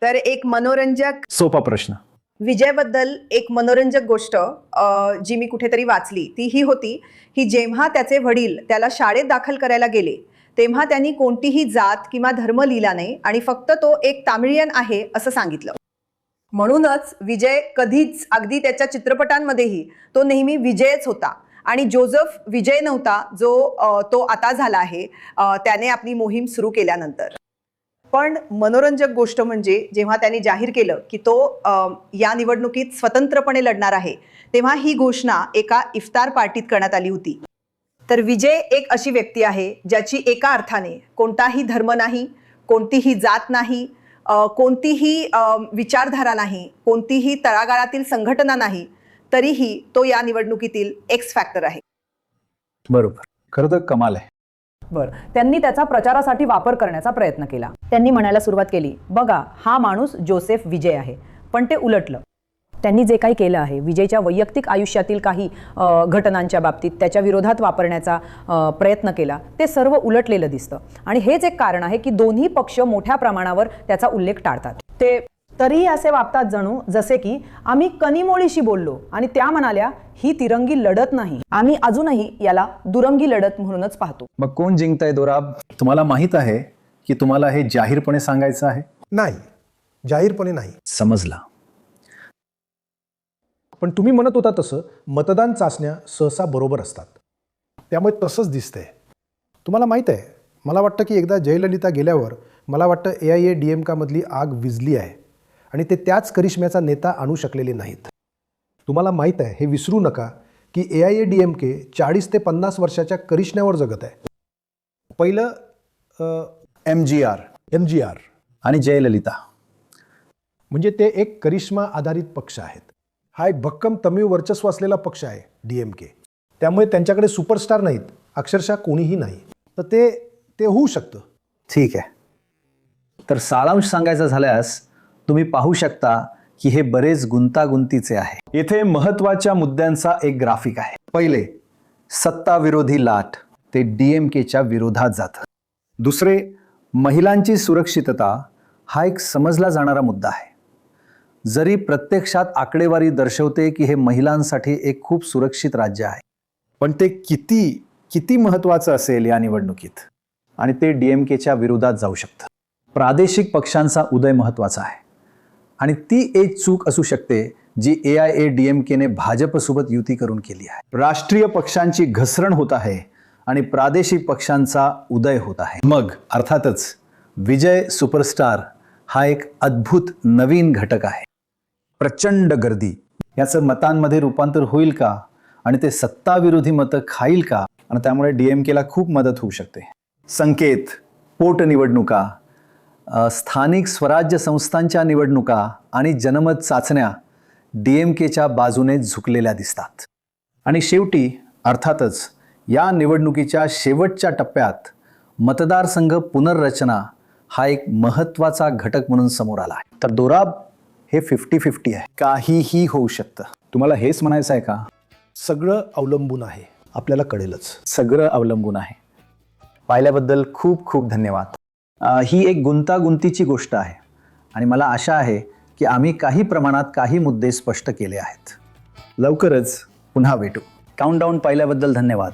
तर एक मनोरंजक सोपा प्रश्न. विजयबद्दल एक मनोरंजक गोष्ट जी मी कुठेतरी वाचली ती ही होती की जेव्हा त्याचे वडील त्याला शाळेत दाखल करायला गेले तेव्हा त्यांनी कोणतीही जात किंवा धर्म लिहिला नाही आणि फक्त तो एक तामिळियन आहे असं सांगितलं. म्हणूनच विजय कधीच, अगदी त्याच्या चित्रपटांमध्येही तो नेहमी विजयच होता. आणि जोझफ विजय नव्हता जो तो आता झाला आहे त्याने आपली मोहीम सुरू केल्यानंतर. पण मनोरंजक गोष्ट म्हणजे जेव्हा त्यांनी जाहीर केलं की तो या निवडणुकीत स्वतंत्रपणे लढणार आहे, तेव्हा ही घोषणा एका इफ्तार पार्टीत करण्यात आली होती. तर विजय एक अशी व्यक्ती आहे ज्याची एका अर्थाने कोणताही धर्म नाही, कोणतीही जात नाही, कोणतीही विचारधारा नाही, कोणतीही तळागाळातील संघटना नाही, तरीही तो या निवडणुकीतील एक्स फॅक्टर आहे. बरोबर, खरं तर कमाल आहे. बरं, त्यांनी त्याचा प्रचारासाठी वापर करण्याचा प्रयत्न केला. त्यांनी म्हणायला सुरुवात केली, बघा हा माणूस जोसेफ विजय आहे. पण ते उलटलं. त्यांनी जे काही केलं आहे, विजयच्या वैयक्तिक आयुष्यातील काही घटनांच्या बाबतीत त्याच्या विरोधात वापरण्याचा प्रयत्न केला, ते सर्व उलटलेलं दिसतं. आणि हेच एक कारण आहे की दोन्ही पक्ष मोठ्या प्रमाणावर त्याचा उल्लेख टाळतात. ते तरीही असे वागतात जणू जसे की आम्ही कनिमोळीशी बोललो आणि त्या म्हणाल्या ही तिरंगी लढत नाही, आम्ही अजूनही याला दुरंगी लढत म्हणूनच पाहतो. मग कोण जिंकताय दोराब? तुम्हाला माहित आहे की तुम्हाला हे जाहीरपणे सांगायचं आहे? नाही, जाहीरपणे नाही. समजला. पण तुम्ही म्हणत होता तसं मतदान चाचण्या सहसा बरोबर असतात, त्यामुळे तसंच दिसतंय. तुम्हाला माहीत आहे, मला वाटतं की एकदा जयललिता गेल्यावर मला वाटतं AIADMKमधली आग विझली आहे आणि ते त्याच करिश्म्याचा नेता आणू शकलेले नाहीत. तुम्हाला माहीत आहे, हे विसरू नका की AIADMK 40 ते 50 वर्षाच्या करिश्म्यावर जगत आहे. पहिलं MGR आणि जयललिता, म्हणजे ते एक करिश्मा आधारित पक्ष आहेत. हा एक भक्कम तमिळ वर्चस्व असलेला पक्ष आहे DMK. त्यामुळे त्यांच्याकडे सुपरस्टार नाहीत, अक्षरशः कोणीही नाही. तर ते होऊ शकतं. ठीक आहे. तर सारांश सांगायचा झाल्यास तुम्ही पाहू शकता की हे बरेच गुंतागुंतीचे आहे. येथे महत्त्वाच्या मुद्द्यांचा एक ग्राफिक आहे. पहिले, सत्ताविरोधी लाट, ते DMKच्या विरोधात जातं. दुसरे, महिलांची सुरक्षितता, हा एक समजला जाणारा मुद्दा आहे. जरी प्रत्यक्षात आकडेवारी दर्शवते की हे महिलांसाठी एक खूप सुरक्षित राज्य आहे, पण ते किती महत्त्वाचं असेल या निवडणुकीत, आणि ते DMKच्या विरोधात जाऊ शकतं. प्रादेशिक पक्षांचा उदय महत्त्वाचा आहे आणि ती एक चूक असू शकते जी AIADMKने भाजपसोबत युती करून केली आहे. राष्ट्रीय पक्षांची घसरण होत आहे आणि प्रादेशिक पक्षांचा उदय होत आहे. मग अर्थातच विजय सुपरस्टार हा एक अद्भुत नवीन घटक आहे. प्रचंड गर्दी, याचं मतांमध्ये रूपांतर होईल का आणि ते सत्ताविरोधी मतं खाईल का, आणि त्यामुळे DMKला खूप मदत होऊ शकते. संकेत, पोटनिवडणुका, स्थानिक स्वराज्य संस्थांच्या निवडणुका आणि जनमत चाचण्या DMKच्या बाजूने झुकलेल्या दिसतात. आणि शेवटी अर्थातच या निवडणुकीच्या शेवटच्या टप्प्यात मतदारसंघ पुनर्रचना हा एक महत्त्वाचा घटक म्हणून समोर आला आहे. तर दोराब, हे 50-50 आहे, काहीही होऊ शकतं. तुम्हाला हेच म्हणायचं आहे का? सगळं अवलंबून आहे, आपल्याला कळेलच. सगळं अवलंबून आहे. पाहिल्याबद्दल खूप खूप धन्यवाद. ही एक गुंतागुंतीची गोष्ट आहे आणि मला आशा आहे की आम्ही काही प्रमाणात काही मुद्दे स्पष्ट केले आहेत. लवकरच पुन्हा भेटू. काउंटडाऊन पाहिल्याबद्दल धन्यवाद.